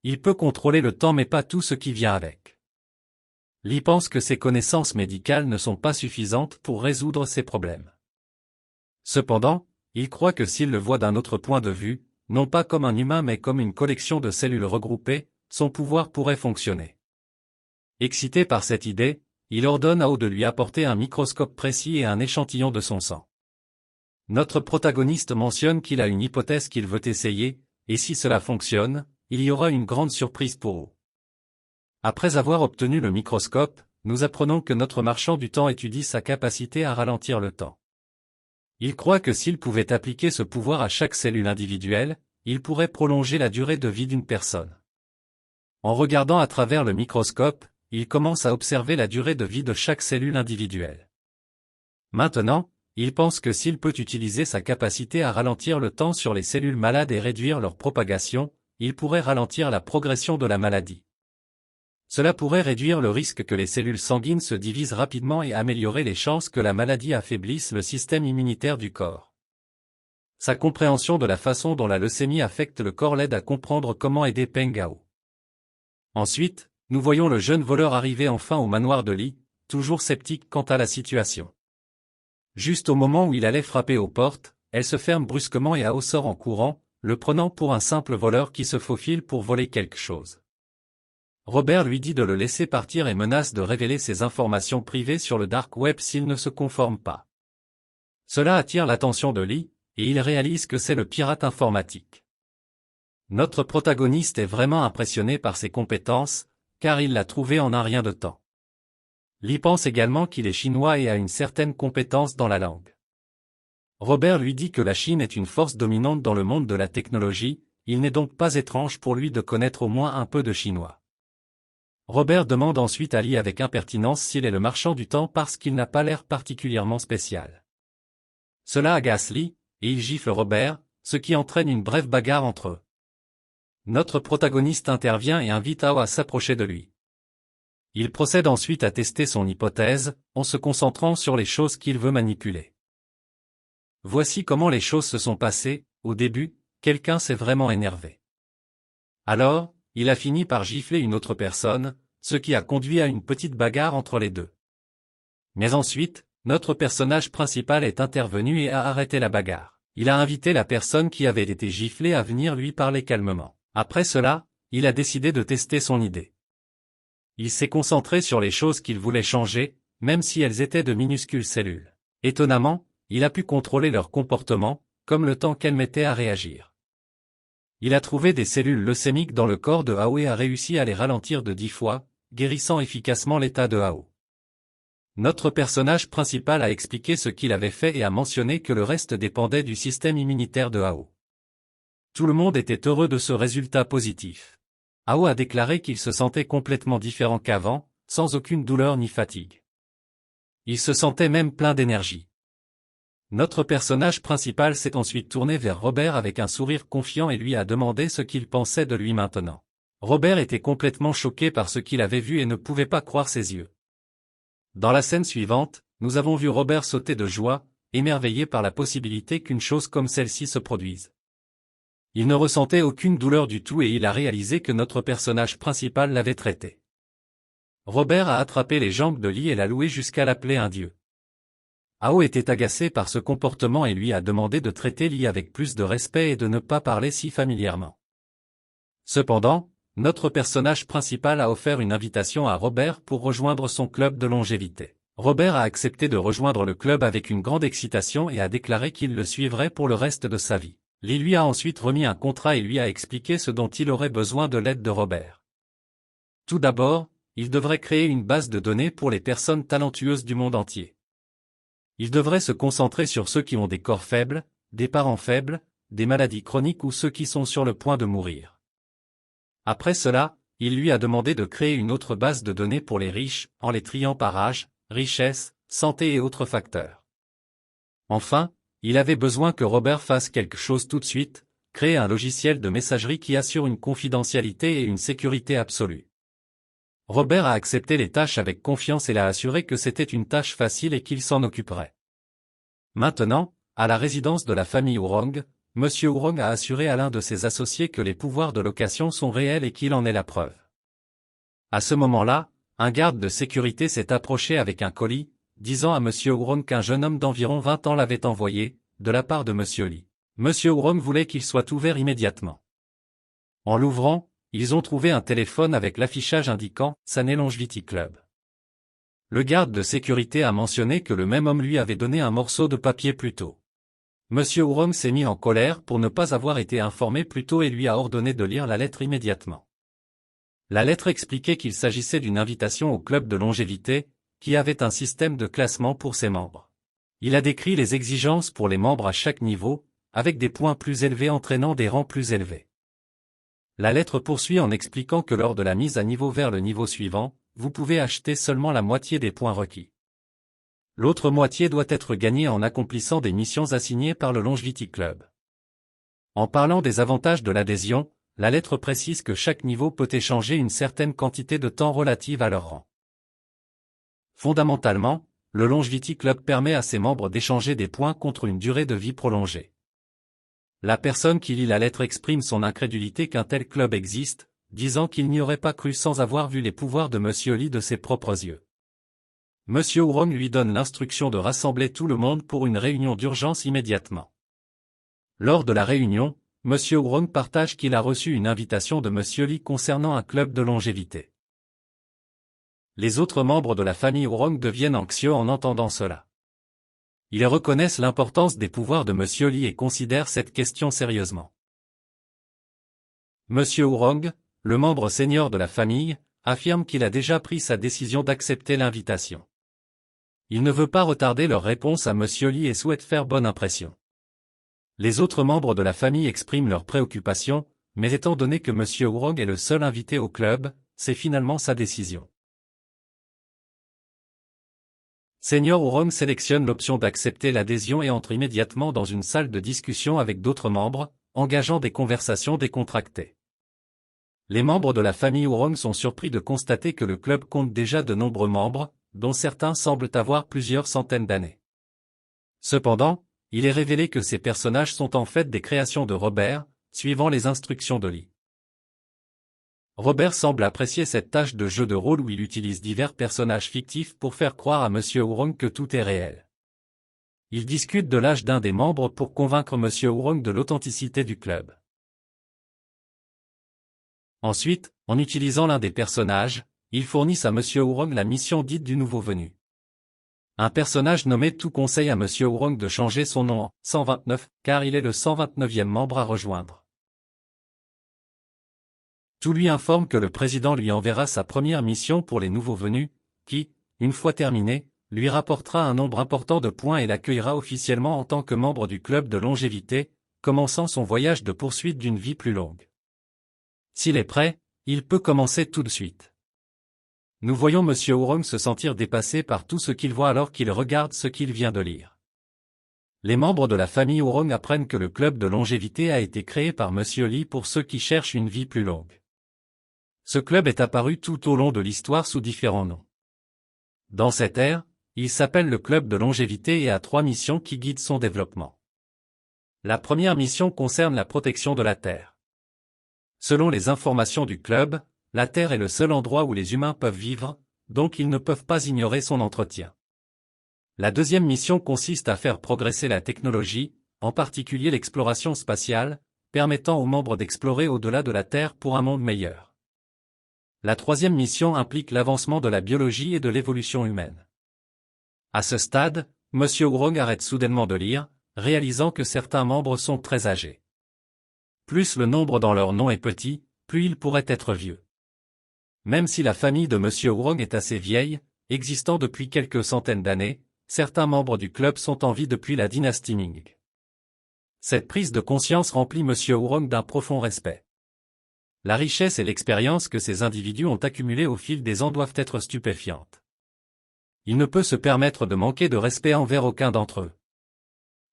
Il peut contrôler le temps mais pas tout ce qui vient avec. Lee pense que ses connaissances médicales ne sont pas suffisantes pour résoudre ces problèmes. Cependant, il croit que s'il le voit d'un autre point de vue, non pas comme un humain mais comme une collection de cellules regroupées, son pouvoir pourrait fonctionner. Excité par cette idée, il ordonne à Hawk de lui apporter un microscope précis et un échantillon de son sang. Notre protagoniste mentionne qu'il a une hypothèse qu'il veut essayer, et si cela fonctionne, il y aura une grande surprise pour Hawk. Après avoir obtenu le microscope, nous apprenons que notre marchand du temps étudie sa capacité à ralentir le temps. Il croit que s'il pouvait appliquer ce pouvoir à chaque cellule individuelle, il pourrait prolonger la durée de vie d'une personne. En regardant à travers le microscope, il commence à observer la durée de vie de chaque cellule individuelle. Maintenant, il pense que s'il peut utiliser sa capacité à ralentir le temps sur les cellules malades et réduire leur propagation, il pourrait ralentir la progression de la maladie. Cela pourrait réduire le risque que les cellules sanguines se divisent rapidement et améliorer les chances que la maladie affaiblisse le système immunitaire du corps. Sa compréhension de la façon dont la leucémie affecte le corps l'aide à comprendre comment aider Peng Gao. Ensuite, nous voyons le jeune voleur arriver enfin au manoir de Lee, toujours sceptique quant à la situation. Juste au moment où il allait frapper aux portes, elles se ferment brusquement et Hao sort en courant, le prenant pour un simple voleur qui se faufile pour voler quelque chose. Robert lui dit de le laisser partir et menace de révéler ses informations privées sur le dark web s'il ne se conforme pas. Cela attire l'attention de Lee, et il réalise que c'est le pirate informatique. Notre protagoniste est vraiment impressionné par ses compétences, car il l'a trouvé en un rien de temps. Lee pense également qu'il est chinois et a une certaine compétence dans la langue. Robert lui dit que la Chine est une force dominante dans le monde de la technologie, il n'est donc pas étrange pour lui de connaître au moins un peu de chinois. Robert demande ensuite à Lee avec impertinence s'il est le marchand du temps parce qu'il n'a pas l'air particulièrement spécial. Cela agace Lee, et il gifle Robert, ce qui entraîne une brève bagarre entre eux. Notre protagoniste intervient et invite Hao à s'approcher de lui. Il procède ensuite à tester son hypothèse, en se concentrant sur les choses qu'il veut manipuler. Voici comment les choses se sont passées. Au début, quelqu'un s'est vraiment énervé. Alors, il a fini par gifler une autre personne, ce qui a conduit à une petite bagarre entre les deux. Mais ensuite, notre personnage principal est intervenu et a arrêté la bagarre. Il a invité la personne qui avait été giflée à venir lui parler calmement. Après cela, il a décidé de tester son idée. Il s'est concentré sur les choses qu'il voulait changer, même si elles étaient de minuscules cellules. Étonnamment, il a pu contrôler leur comportement, comme le temps qu'elles mettaient à réagir. Il a trouvé des cellules leucémiques dans le corps de Hao et a réussi à les ralentir de 10 fois, guérissant efficacement l'état de Hao. Notre personnage principal a expliqué ce qu'il avait fait et a mentionné que le reste dépendait du système immunitaire de Hao. Tout le monde était heureux de ce résultat positif. Hao a déclaré qu'il se sentait complètement différent qu'avant, sans aucune douleur ni fatigue. Il se sentait même plein d'énergie. Notre personnage principal s'est ensuite tourné vers Robert avec un sourire confiant et lui a demandé ce qu'il pensait de lui maintenant. Robert était complètement choqué par ce qu'il avait vu et ne pouvait pas croire ses yeux. Dans la scène suivante, nous avons vu Robert sauter de joie, émerveillé par la possibilité qu'une chose comme celle-ci se produise. Il ne ressentait aucune douleur du tout et il a réalisé que notre personnage principal l'avait traité. Robert a attrapé les jambes de Lee et l'a loué jusqu'à l'appeler un dieu. Hao était agacé par ce comportement et lui a demandé de traiter Lee avec plus de respect et de ne pas parler si familièrement. Cependant, notre personnage principal a offert une invitation à Robert pour rejoindre son club de longévité. Robert a accepté de rejoindre le club avec une grande excitation et a déclaré qu'il le suivrait pour le reste de sa vie. Lee lui a ensuite remis un contrat et lui a expliqué ce dont il aurait besoin de l'aide de Robert. Tout d'abord, il devrait créer une base de données pour les personnes talentueuses du monde entier. Il devrait se concentrer sur ceux qui ont des corps faibles, des parents faibles, des maladies chroniques ou ceux qui sont sur le point de mourir. Après cela, il lui a demandé de créer une autre base de données pour les riches, en les triant par âge, richesse, santé et autres facteurs. Enfin, il avait besoin que Robert fasse quelque chose tout de suite, créer un logiciel de messagerie qui assure une confidentialité et une sécurité absolue. Robert a accepté les tâches avec confiance et l'a assuré que c'était une tâche facile et qu'il s'en occuperait. Maintenant, à la résidence de la famille Wrong, M. Wrong a assuré à l'un de ses associés que les pouvoirs de location sont réels et qu'il en est la preuve. À ce moment-là, un garde de sécurité s'est approché avec un colis, disant à M. Wrong qu'un jeune homme d'environ 20 ans l'avait envoyé, de la part de M. Lee. M. Wrong voulait qu'il soit ouvert immédiatement. En l'ouvrant, ils ont trouvé un téléphone avec l'affichage indiquant « Sané Longevity Club ». Le garde de sécurité a mentionné que le même homme lui avait donné un morceau de papier plus tôt. M. Wrong s'est mis en colère pour ne pas avoir été informé plus tôt et lui a ordonné de lire la lettre immédiatement. La lettre expliquait qu'il s'agissait d'une invitation au club de longévité, qui avait un système de classement pour ses membres. Il a décrit les exigences pour les membres à chaque niveau, avec des points plus élevés entraînant des rangs plus élevés. La lettre poursuit en expliquant que lors de la mise à niveau vers le niveau suivant, vous pouvez acheter seulement la moitié des points requis. L'autre moitié doit être gagnée en accomplissant des missions assignées par le Longevity Club. En parlant des avantages de l'adhésion, la lettre précise que chaque niveau peut échanger une certaine quantité de temps relative à leur rang. Fondamentalement, le Longevity Club permet à ses membres d'échanger des points contre une durée de vie prolongée. La personne qui lit la lettre exprime son incrédulité qu'un tel club existe, disant qu'il n'y aurait pas cru sans avoir vu les pouvoirs de M. Lee de ses propres yeux. M. Wrong lui donne l'instruction de rassembler tout le monde pour une réunion d'urgence immédiatement. Lors de la réunion, M. Wrong partage qu'il a reçu une invitation de M. Lee concernant un club de longévité. Les autres membres de la famille Wrong deviennent anxieux en entendant cela. Ils reconnaissent l'importance des pouvoirs de M. Lee et considèrent cette question sérieusement. M. Wrong, le membre senior de la famille, affirme qu'il a déjà pris sa décision d'accepter l'invitation. Il ne veut pas retarder leur réponse à M. Lee et souhaite faire bonne impression. Les autres membres de la famille expriment leurs préoccupations, mais étant donné que M. Wrong est le seul invité au club, c'est finalement sa décision. Senior Wrong sélectionne l'option d'accepter l'adhésion et entre immédiatement dans une salle de discussion avec d'autres membres, engageant des conversations décontractées. Les membres de la famille Wrong sont surpris de constater que le club compte déjà de nombreux membres, dont certains semblent avoir plusieurs centaines d'années. Cependant, il est révélé que ces personnages sont en fait des créations de Robert, suivant les instructions de Lee. Robert semble apprécier cette tâche de jeu de rôle où il utilise divers personnages fictifs pour faire croire à M. Wrong que tout est réel. Il discute de l'âge d'un des membres pour convaincre M. Wrong de l'authenticité du club. Ensuite, en utilisant l'un des personnages, ils fournissent à M. Wrong la mission dite du nouveau venu. Un personnage nommé Tout conseille à M. Wrong de changer son nom en 129, car il est le 129e membre à rejoindre. Tout lui informe que le président lui enverra sa première mission pour les nouveaux venus, qui, une fois terminée, lui rapportera un nombre important de points et l'accueillera officiellement en tant que membre du club de longévité, commençant son voyage de poursuite d'une vie plus longue. S'il est prêt, il peut commencer tout de suite. Nous voyons M. Wrong se sentir dépassé par tout ce qu'il voit alors qu'il regarde ce qu'il vient de lire. Les membres de la famille Wrong apprennent que le club de longévité a été créé par M. Lee pour ceux qui cherchent une vie plus longue. Ce club est apparu tout au long de l'histoire sous différents noms. Dans cette ère, il s'appelle le club de longévité et a 3 missions qui guident son développement. La première mission concerne la protection de la Terre. Selon les informations du club, la Terre est le seul endroit où les humains peuvent vivre, donc ils ne peuvent pas ignorer son entretien. La deuxième mission consiste à faire progresser la technologie, en particulier l'exploration spatiale, permettant aux membres d'explorer au-delà de la Terre pour un monde meilleur. La troisième mission implique l'avancement de la biologie et de l'évolution humaine. À ce stade, Monsieur Wrong arrête soudainement de lire, réalisant que certains membres sont très âgés. Plus le nombre dans leur nom est petit, plus ils pourraient être vieux. Même si la famille de Monsieur Wrong est assez vieille, existant depuis quelques centaines d'années, certains membres du club sont en vie depuis la dynastie Ming. Cette prise de conscience remplit Monsieur Wrong d'un profond respect. La richesse et l'expérience que ces individus ont accumulées au fil des ans doivent être stupéfiantes. Il ne peut se permettre de manquer de respect envers aucun d'entre eux.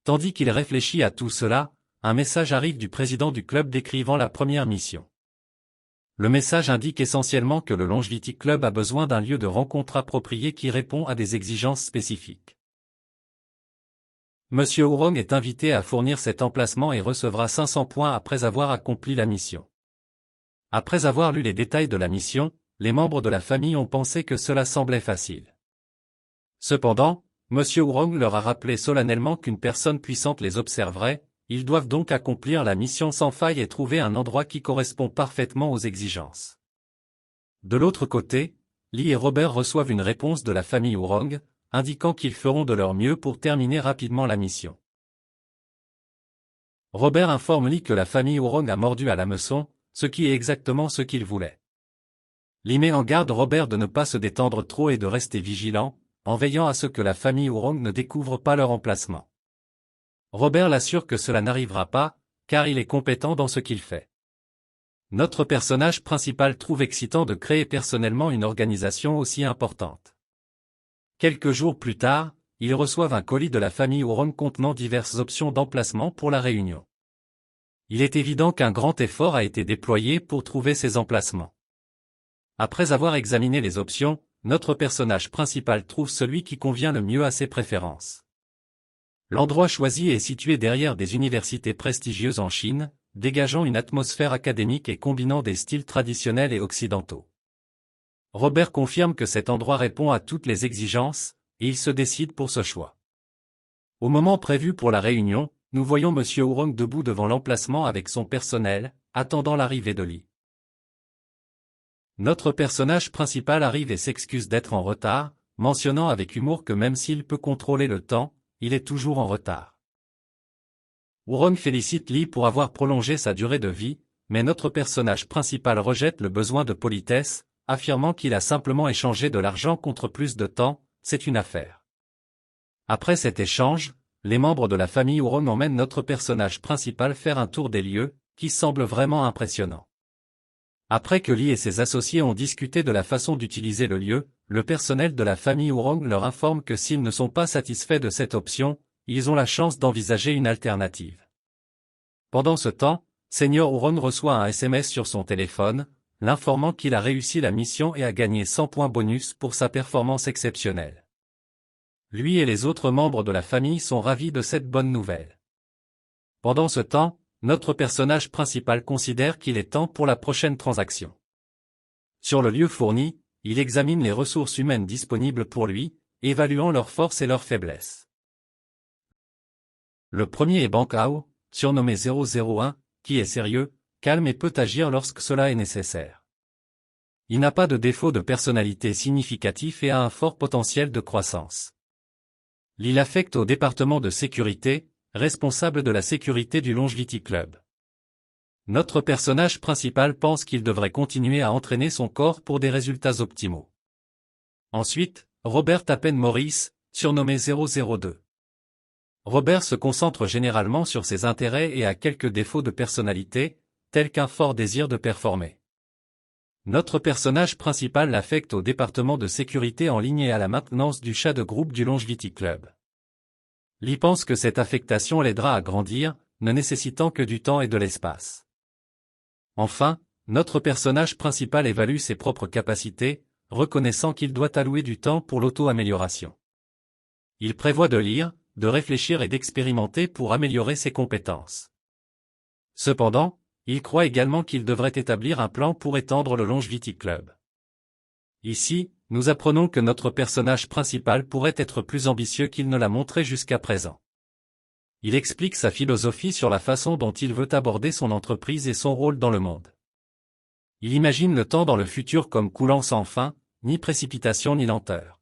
Tandis qu'il réfléchit à tout cela, un message arrive du président du club décrivant la première mission. Le message indique essentiellement que le Longevity Club a besoin d'un lieu de rencontre approprié qui répond à des exigences spécifiques. Monsieur Wrong est invité à fournir cet emplacement et recevra 500 points après avoir accompli la mission. Après avoir lu les détails de la mission, les membres de la famille ont pensé que cela semblait facile. Cependant, Monsieur Wrong leur a rappelé solennellement qu'une personne puissante les observerait, ils doivent donc accomplir la mission sans faille et trouver un endroit qui correspond parfaitement aux exigences. De l'autre côté, Lee et Robert reçoivent une réponse de la famille Wrong, indiquant qu'ils feront de leur mieux pour terminer rapidement la mission. Robert informe Lee que la famille Wrong a mordu à l'hameçon, ce qui est exactement ce qu'il voulait. Lee met en garde Robert de ne pas se détendre trop et de rester vigilant, en veillant à ce que la famille Wrong ne découvre pas leur emplacement. Robert l'assure que cela n'arrivera pas, car il est compétent dans ce qu'il fait. Notre personnage principal trouve excitant de créer personnellement une organisation aussi importante. Quelques jours plus tard, ils reçoivent un colis de la famille Wrong contenant diverses options d'emplacement pour la réunion. Il est évident qu'un grand effort a été déployé pour trouver ces emplacements. Après avoir examiné les options, notre personnage principal trouve celui qui convient le mieux à ses préférences. L'endroit choisi est situé derrière des universités prestigieuses en Chine, dégageant une atmosphère académique et combinant des styles traditionnels et occidentaux. Robert confirme que cet endroit répond à toutes les exigences, et il se décide pour ce choix. Au moment prévu pour la réunion, nous voyons Monsieur Wrong debout devant l'emplacement avec son personnel, attendant l'arrivée de Lee. Notre personnage principal arrive et s'excuse d'être en retard, mentionnant avec humour que même s'il peut contrôler le temps, il est toujours en retard. Wrong félicite Lee pour avoir prolongé sa durée de vie, mais notre personnage principal rejette le besoin de politesse, affirmant qu'il a simplement échangé de l'argent contre plus de temps, c'est une affaire. Après cet échange, les membres de la famille Wrong emmènent notre personnage principal faire un tour des lieux, qui semble vraiment impressionnant. Après que Lee et ses associés ont discuté de la façon d'utiliser le lieu, le personnel de la famille Wrong leur informe que s'ils ne sont pas satisfaits de cette option, ils ont la chance d'envisager une alternative. Pendant ce temps, Senior Wrong reçoit un SMS sur son téléphone, l'informant qu'il a réussi la mission et a gagné 100 points bonus pour sa performance exceptionnelle. Lui et les autres membres de la famille sont ravis de cette bonne nouvelle. Pendant ce temps, notre personnage principal considère qu'il est temps pour la prochaine transaction. Sur le lieu fourni, il examine les ressources humaines disponibles pour lui, évaluant leurs forces et leurs faiblesses. Le premier est Bang Hao, surnommé 001, qui est sérieux, calme et peut agir lorsque cela est nécessaire. Il n'a pas de défaut de personnalité significatif et a un fort potentiel de croissance. Il affecte au département de sécurité, responsable de la sécurité du Longevity Club. Notre personnage principal pense qu'il devrait continuer à entraîner son corps pour des résultats optimaux. Ensuite, Robert Tappen Morris, surnommé 002. Robert se concentre généralement sur ses intérêts et a quelques défauts de personnalité, tels qu'un fort désir de performer. Notre personnage principal l'affecte au département de sécurité en ligne et à la maintenance du chat de groupe du Longevity Club. Lee pense que cette affectation l'aidera à grandir, ne nécessitant que du temps et de l'espace. Enfin, notre personnage principal évalue ses propres capacités, reconnaissant qu'il doit allouer du temps pour l'auto-amélioration. Il prévoit de lire, de réfléchir et d'expérimenter pour améliorer ses compétences. Cependant, il croit également qu'il devrait établir un plan pour étendre le Longevity Club. Ici, nous apprenons que notre personnage principal pourrait être plus ambitieux qu'il ne l'a montré jusqu'à présent. Il explique sa philosophie sur la façon dont il veut aborder son entreprise et son rôle dans le monde. Il imagine le temps dans le futur comme coulant sans fin, ni précipitation ni lenteur.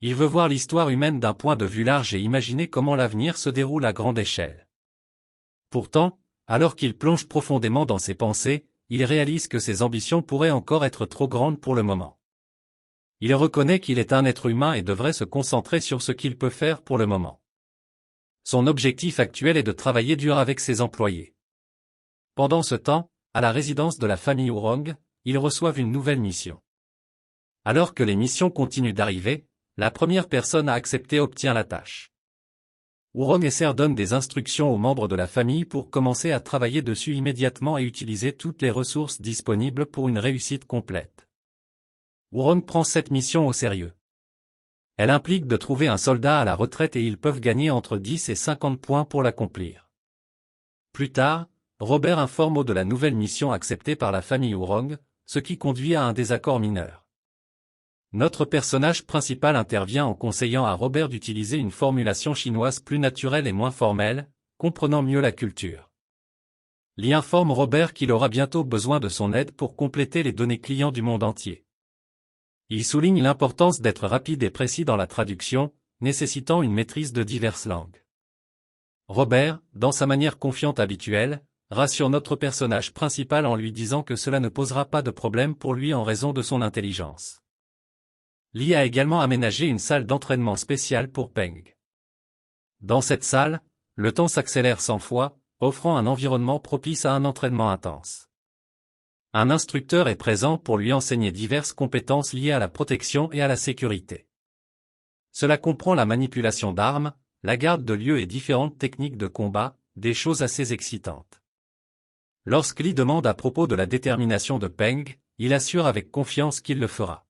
Il veut voir l'histoire humaine d'un point de vue large et imaginer comment l'avenir se déroule à grande échelle. Pourtant, alors qu'il plonge profondément dans ses pensées, il réalise que ses ambitions pourraient encore être trop grandes pour le moment. Il reconnaît qu'il est un être humain et devrait se concentrer sur ce qu'il peut faire pour le moment. Son objectif actuel est de travailler dur avec ses employés. Pendant ce temps, à la résidence de la famille Wurong, ils reçoivent une nouvelle mission. Alors que les missions continuent d'arriver, la première personne à accepter obtient la tâche. Wurong et Ser donnent des instructions aux membres de la famille pour commencer à travailler dessus immédiatement et utiliser toutes les ressources disponibles pour une réussite complète. Wurong prend cette mission au sérieux. Elle implique de trouver un soldat à la retraite et ils peuvent gagner entre 10 et 50 points pour l'accomplir. Plus tard, Robert informe O de la nouvelle mission acceptée par la famille Wurong, ce qui conduit à un désaccord mineur. Notre personnage principal intervient en conseillant à Robert d'utiliser une formulation chinoise plus naturelle et moins formelle, comprenant mieux la culture. Lee informe Robert qu'il aura bientôt besoin de son aide pour compléter les données clients du monde entier. Il souligne l'importance d'être rapide et précis dans la traduction, nécessitant une maîtrise de diverses langues. Robert, dans sa manière confiante habituelle, rassure notre personnage principal en lui disant que cela ne posera pas de problème pour lui en raison de son intelligence. Lee a également aménagé une salle d'entraînement spéciale pour Peng. Dans cette salle, le temps s'accélère 100 fois, offrant un environnement propice à un entraînement intense. Un instructeur est présent pour lui enseigner diverses compétences liées à la protection et à la sécurité. Cela comprend la manipulation d'armes, la garde de lieux et différentes techniques de combat, des choses assez excitantes. Lorsque Lee demande à propos de la détermination de Peng, il assure avec confiance qu'il le fera.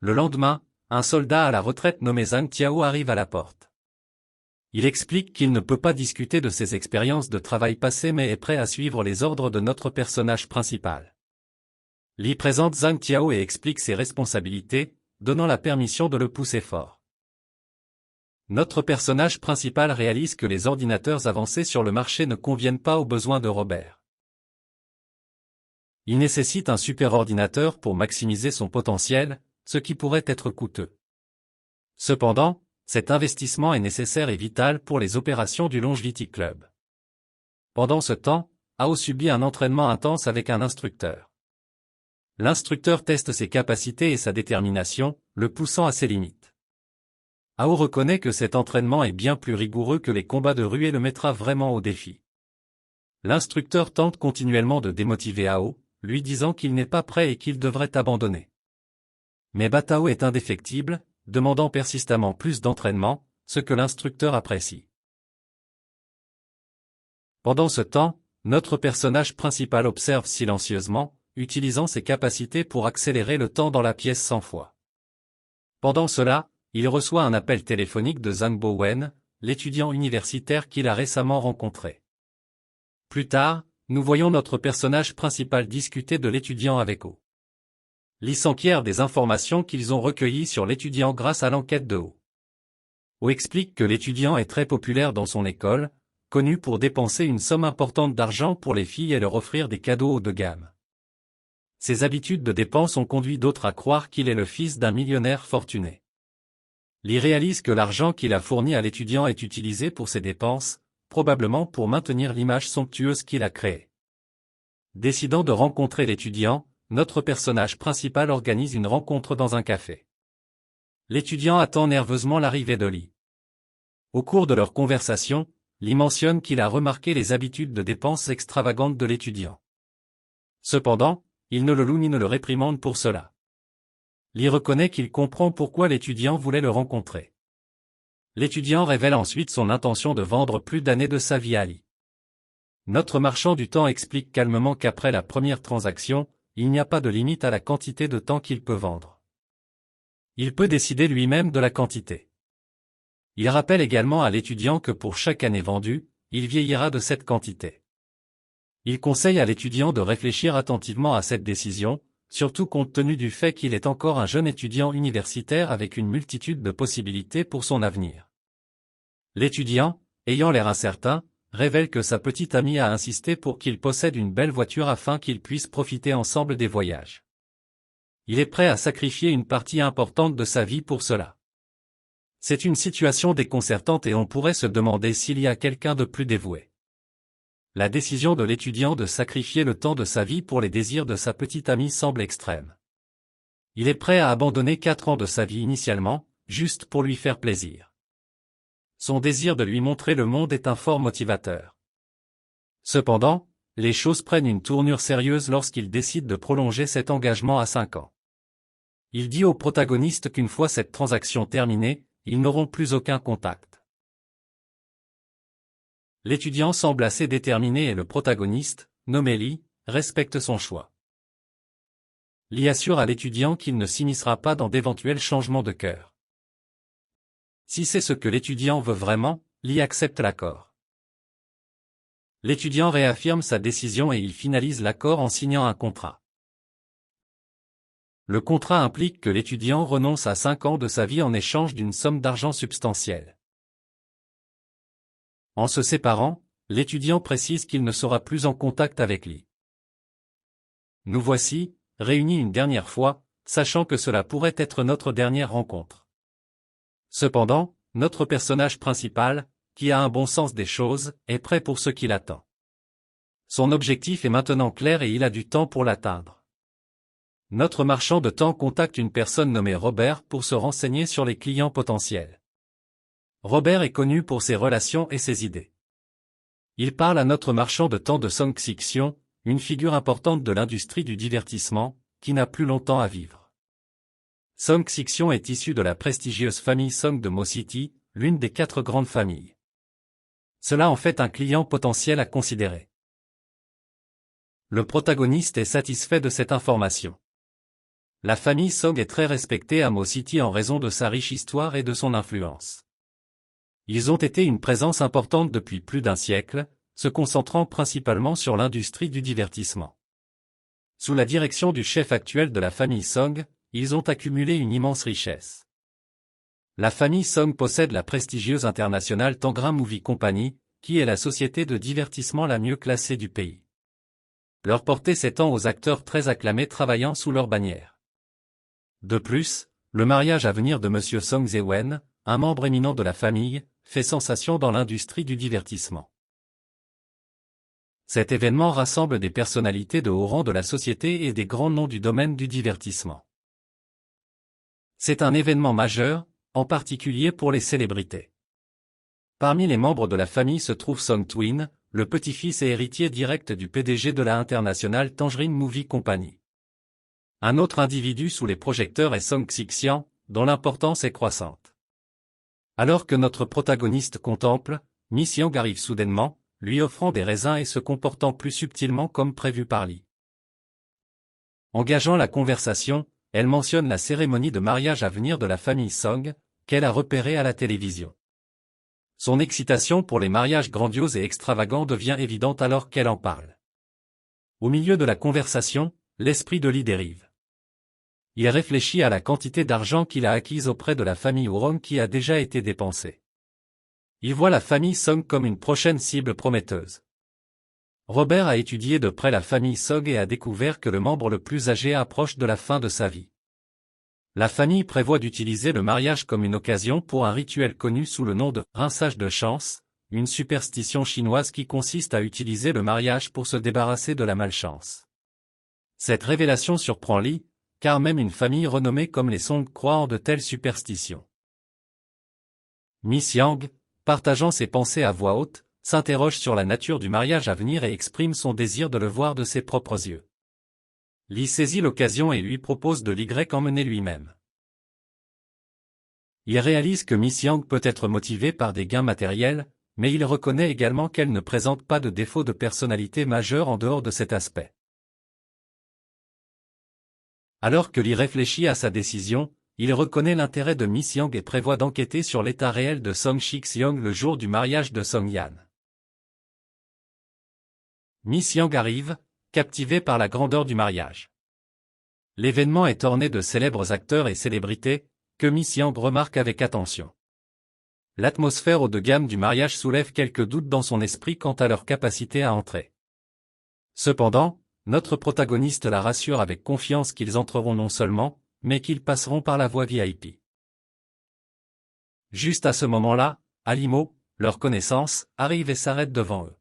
Le lendemain, un soldat à la retraite nommé Zhang Tiao arrive à la porte. Il explique qu'il ne peut pas discuter de ses expériences de travail passées mais est prêt à suivre les ordres de notre personnage principal. Lee présente Zhang Tiao et explique ses responsabilités, donnant la permission de le pousser fort. Notre personnage principal réalise que les ordinateurs avancés sur le marché ne conviennent pas aux besoins de Robert. Il nécessite un superordinateur pour maximiser son potentiel, ce qui pourrait être coûteux. Cependant, cet investissement est nécessaire et vital pour les opérations du Longevity Club. Pendant ce temps, Ao subit un entraînement intense avec un instructeur. L'instructeur teste ses capacités et sa détermination, le poussant à ses limites. Ao reconnaît que cet entraînement est bien plus rigoureux que les combats de rue et le mettra vraiment au défi. L'instructeur tente continuellement de démotiver Ao, lui disant qu'il n'est pas prêt et qu'il devrait abandonner. Mais Batao est indéfectible, demandant persistamment plus d'entraînement, ce que l'instructeur apprécie. Pendant ce temps, notre personnage principal observe silencieusement, utilisant ses capacités pour accélérer le temps dans la pièce 100 fois. Pendant cela, il reçoit un appel téléphonique de Zhang Bowen, l'étudiant universitaire qu'il a récemment rencontré. Plus tard, nous voyons notre personnage principal discuter de l'étudiant avec O. Lee s'enquiert des informations qu'ils ont recueillies sur l'étudiant grâce à l'enquête de O. O explique que l'étudiant est très populaire dans son école, connu pour dépenser une somme importante d'argent pour les filles et leur offrir des cadeaux haut de gamme. Ses habitudes de dépenses ont conduit d'autres à croire qu'il est le fils d'un millionnaire fortuné. Lee réalise que l'argent qu'il a fourni à l'étudiant est utilisé pour ses dépenses, probablement pour maintenir l'image somptueuse qu'il a créée. Décidant de rencontrer l'étudiant, notre personnage principal organise une rencontre dans un café. L'étudiant attend nerveusement l'arrivée de Lee. Au cours de leur conversation, Lee mentionne qu'il a remarqué les habitudes de dépenses extravagantes de l'étudiant. Cependant, il ne le loue ni ne le réprimande pour cela. Lee reconnaît qu'il comprend pourquoi l'étudiant voulait le rencontrer. L'étudiant révèle ensuite son intention de vendre plus d'années de sa vie à Lee. Notre marchand du temps explique calmement qu'après la première transaction, il n'y a pas de limite à la quantité de temps qu'il peut vendre. Il peut décider lui-même de la quantité. Il rappelle également à l'étudiant que pour chaque année vendue, il vieillira de cette quantité. Il conseille à l'étudiant de réfléchir attentivement à cette décision, surtout compte tenu du fait qu'il est encore un jeune étudiant universitaire avec une multitude de possibilités pour son avenir. L'étudiant, ayant l'air incertain, révèle que sa petite amie a insisté pour qu'il possède une belle voiture afin qu'ils puissent profiter ensemble des voyages. Il est prêt à sacrifier une partie importante de sa vie pour cela. C'est une situation déconcertante et on pourrait se demander s'il y a quelqu'un de plus dévoué. La décision de l'étudiant de sacrifier le temps de sa vie pour les désirs de sa petite amie semble extrême. Il est prêt à abandonner 4 ans de sa vie initialement, juste pour lui faire plaisir. Son désir de lui montrer le monde est un fort motivateur. Cependant, les choses prennent une tournure sérieuse lorsqu'il décide de prolonger cet engagement à 5 ans. Il dit au protagoniste qu'une fois cette transaction terminée, ils n'auront plus aucun contact. L'étudiant semble assez déterminé et le protagoniste, nommé Lee, respecte son choix. Lee assure à l'étudiant qu'il ne s'immiscera pas dans d'éventuels changements de cœur. Si c'est ce que l'étudiant veut vraiment, Lee accepte l'accord. L'étudiant réaffirme sa décision et il finalise l'accord en signant un contrat. Le contrat implique que l'étudiant renonce à 5 ans de sa vie en échange d'une somme d'argent substantielle. En se séparant, l'étudiant précise qu'il ne sera plus en contact avec Lee. Nous voici, réunis une dernière fois, sachant que cela pourrait être notre dernière rencontre. Cependant, notre personnage principal, qui a un bon sens des choses, est prêt pour ce qui l'attend. Son objectif est maintenant clair et il a du temps pour l'atteindre. Notre marchand de temps contacte une personne nommée Robert pour se renseigner sur les clients potentiels. Robert est connu pour ses relations et ses idées. Il parle à notre marchand de temps de Song Xixiong, une figure importante de l'industrie du divertissement, qui n'a plus longtemps à vivre. Song Xixiong est issu de la prestigieuse famille Song de Mo City, l'une des 4 grandes familles. Cela en fait un client potentiel à considérer. Le protagoniste est satisfait de cette information. La famille Song est très respectée à Mo City en raison de sa riche histoire et de son influence. Ils ont été une présence importante depuis plus d'un siècle, se concentrant principalement sur l'industrie du divertissement. Sous la direction du chef actuel de la famille Song, ils ont accumulé une immense richesse. La famille Song possède la prestigieuse internationale Tangram Movie Company, qui est la société de divertissement la mieux classée du pays. Leur portée s'étend aux acteurs très acclamés travaillant sous leur bannière. De plus, le mariage à venir de Monsieur Song Zewen, un membre éminent de la famille, fait sensation dans l'industrie du divertissement. Cet événement rassemble des personnalités de haut rang de la société et des grands noms du domaine du divertissement. C'est un événement majeur, en particulier pour les célébrités. Parmi les membres de la famille se trouve Song Twin, le petit-fils et héritier direct du PDG de la International Tangerine Movie Company. Un autre individu sous les projecteurs est Song Xixiang, dont l'importance est croissante. Alors que notre protagoniste contemple, Miss Yang arrive soudainement, lui offrant des raisins et se comportant plus subtilement comme prévu par Lee. Engageant la conversation, elle mentionne la cérémonie de mariage à venir de la famille Song, qu'elle a repérée à la télévision. Son excitation pour les mariages grandioses et extravagants devient évidente alors qu'elle en parle. Au milieu de la conversation, l'esprit de Lee dérive. Il réfléchit à la quantité d'argent qu'il a acquise auprès de la famille Wrong qui a déjà été dépensée. Il voit la famille Song comme une prochaine cible prometteuse. Robert a étudié de près la famille Song et a découvert que le membre le plus âgé approche de la fin de sa vie. La famille prévoit d'utiliser le mariage comme une occasion pour un rituel connu sous le nom de « rinçage de chance », une superstition chinoise qui consiste à utiliser le mariage pour se débarrasser de la malchance. Cette révélation surprend Lee, car même une famille renommée comme les Song croit en de telles superstitions. Miss Yang, partageant ses pensées à voix haute, s'interroge sur la nature du mariage à venir et exprime son désir de le voir de ses propres yeux. Lee saisit l'occasion et lui propose de l'emmener lui-même. Il réalise que Miss Yang peut être motivée par des gains matériels, mais il reconnaît également qu'elle ne présente pas de défaut de personnalité majeur en dehors de cet aspect. Alors que Lee réfléchit à sa décision, il reconnaît l'intérêt de Miss Yang et prévoit d'enquêter sur l'état réel de Song Xixiong le jour du mariage de Song Yan. Miss Yang arrive, captivée par la grandeur du mariage. L'événement est orné de célèbres acteurs et célébrités, que Miss Yang remarque avec attention. L'atmosphère haut de gamme du mariage soulève quelques doutes dans son esprit quant à leur capacité à entrer. Cependant, notre protagoniste la rassure avec confiance qu'ils entreront non seulement, mais qu'ils passeront par la voie VIP. Juste à ce moment-là, Alimo, leur connaissance, arrive et s'arrête devant eux.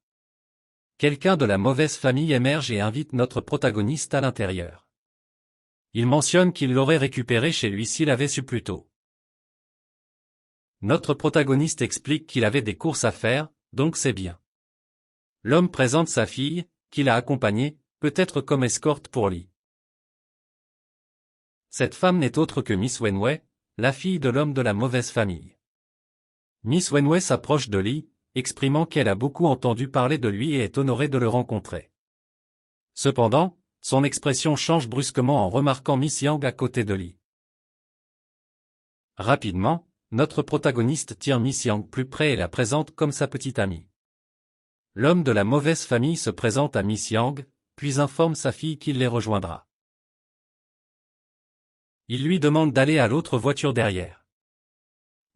Quelqu'un de la mauvaise famille émerge et invite notre protagoniste à l'intérieur. Il mentionne qu'il l'aurait récupéré chez lui s'il avait su plus tôt. Notre protagoniste explique qu'il avait des courses à faire, donc c'est bien. L'homme présente sa fille, qu'il a accompagnée, peut-être comme escorte pour Lee. Cette femme n'est autre que Miss Wenway, la fille de l'homme de la mauvaise famille. Miss Wenway s'approche de Lee, exprimant qu'elle a beaucoup entendu parler de lui et est honorée de le rencontrer. Cependant, son expression change brusquement en remarquant Miss Yang à côté de Lee. Rapidement, notre protagoniste tire Miss Yang plus près et la présente comme sa petite amie. L'homme de la mauvaise famille se présente à Miss Yang, puis informe sa fille qu'il les rejoindra. Il lui demande d'aller à l'autre voiture derrière.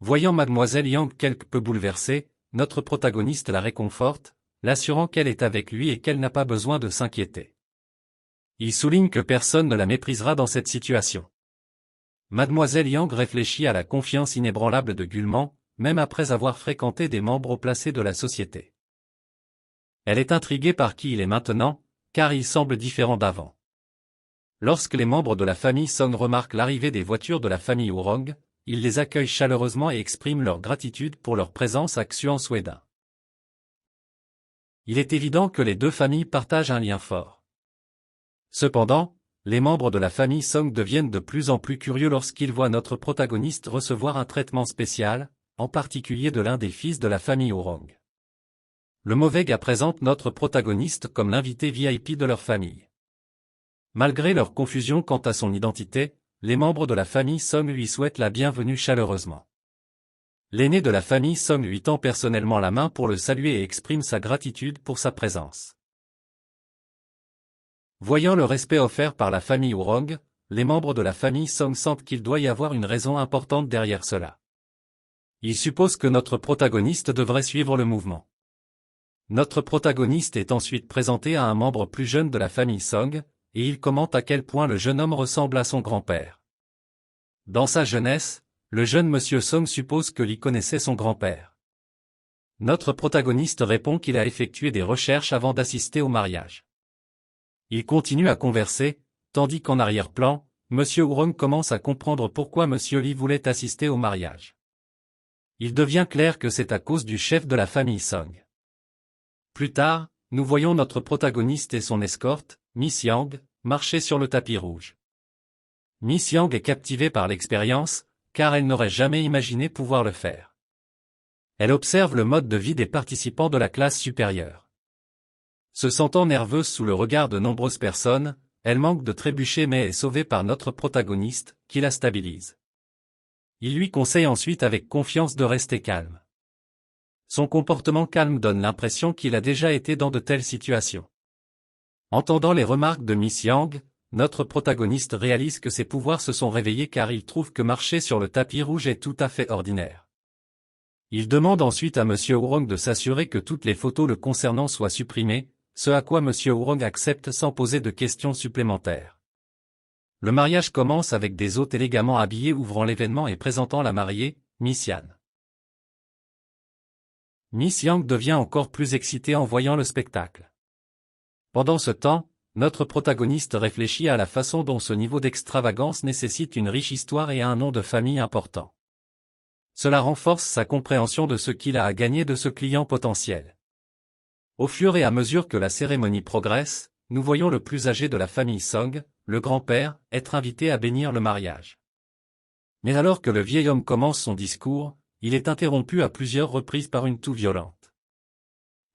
Voyant Mademoiselle Yang quelque peu bouleversée, notre protagoniste la réconforte, l'assurant qu'elle est avec lui et qu'elle n'a pas besoin de s'inquiéter. Il souligne que personne ne la méprisera dans cette situation. Mademoiselle Yang réfléchit à la confiance inébranlable de Gulman, même après avoir fréquenté des membres haut placés de la société. Elle est intriguée par qui il est maintenant, car il semble différent d'avant. Lorsque les membres de la famille Song remarquent l'arrivée des voitures de la famille Wurong, ils les accueillent chaleureusement et expriment leur gratitude pour leur présence à Xuan-Suedin. Il est évident que les deux familles partagent un lien fort. Cependant, les membres de la famille Song deviennent de plus en plus curieux lorsqu'ils voient notre protagoniste recevoir un traitement spécial, en particulier de l'un des fils de la famille Wurong. Le mauvais gars présente notre protagoniste comme l'invité VIP de leur famille. Malgré leur confusion quant à son identité, les membres de la famille Song lui souhaitent la bienvenue chaleureusement. L'aîné de la famille Song lui tend personnellement la main pour le saluer et exprime sa gratitude pour sa présence. Voyant le respect offert par la famille Wurong, les membres de la famille Song sentent qu'il doit y avoir une raison importante derrière cela. Ils supposent que notre protagoniste devrait suivre le mouvement. Notre protagoniste est ensuite présenté à un membre plus jeune de la famille Song, et il commente à quel point le jeune homme ressemble à son grand-père. Dans sa jeunesse, le jeune monsieur Song suppose que Lee connaissait son grand-père. Notre protagoniste répond qu'il a effectué des recherches avant d'assister au mariage. Il continue à converser, tandis qu'en arrière-plan, monsieur Wurong commence à comprendre pourquoi monsieur Lee voulait assister au mariage. Il devient clair que c'est à cause du chef de la famille Song. Plus tard, nous voyons notre protagoniste et son escorte, Miss Yang, marcher sur le tapis rouge. Miss Yang est captivée par l'expérience, car elle n'aurait jamais imaginé pouvoir le faire. Elle observe le mode de vie des participants de la classe supérieure. Se sentant nerveuse sous le regard de nombreuses personnes, elle manque de trébucher mais est sauvée par notre protagoniste, qui la stabilise. Il lui conseille ensuite avec confiance de rester calme. Son comportement calme donne l'impression qu'il a déjà été dans de telles situations. Entendant les remarques de Miss Yang, notre protagoniste réalise que ses pouvoirs se sont réveillés car il trouve que marcher sur le tapis rouge est tout à fait ordinaire. Il demande ensuite à monsieur Wurong de s'assurer que toutes les photos le concernant soient supprimées, ce à quoi monsieur Wurong accepte sans poser de questions supplémentaires. Le mariage commence avec des hôtes élégamment habillés ouvrant l'événement et présentant la mariée, Miss Yan. Miss Yang devient encore plus excitée en voyant le spectacle. Pendant ce temps, notre protagoniste réfléchit à la façon dont ce niveau d'extravagance nécessite une riche histoire et un nom de famille important. Cela renforce sa compréhension de ce qu'il a à gagner de ce client potentiel. Au fur et à mesure que la cérémonie progresse, nous voyons le plus âgé de la famille Song, le grand-père, être invité à bénir le mariage. Mais alors que le vieil homme commence son discours, il est interrompu à plusieurs reprises par une toux violente.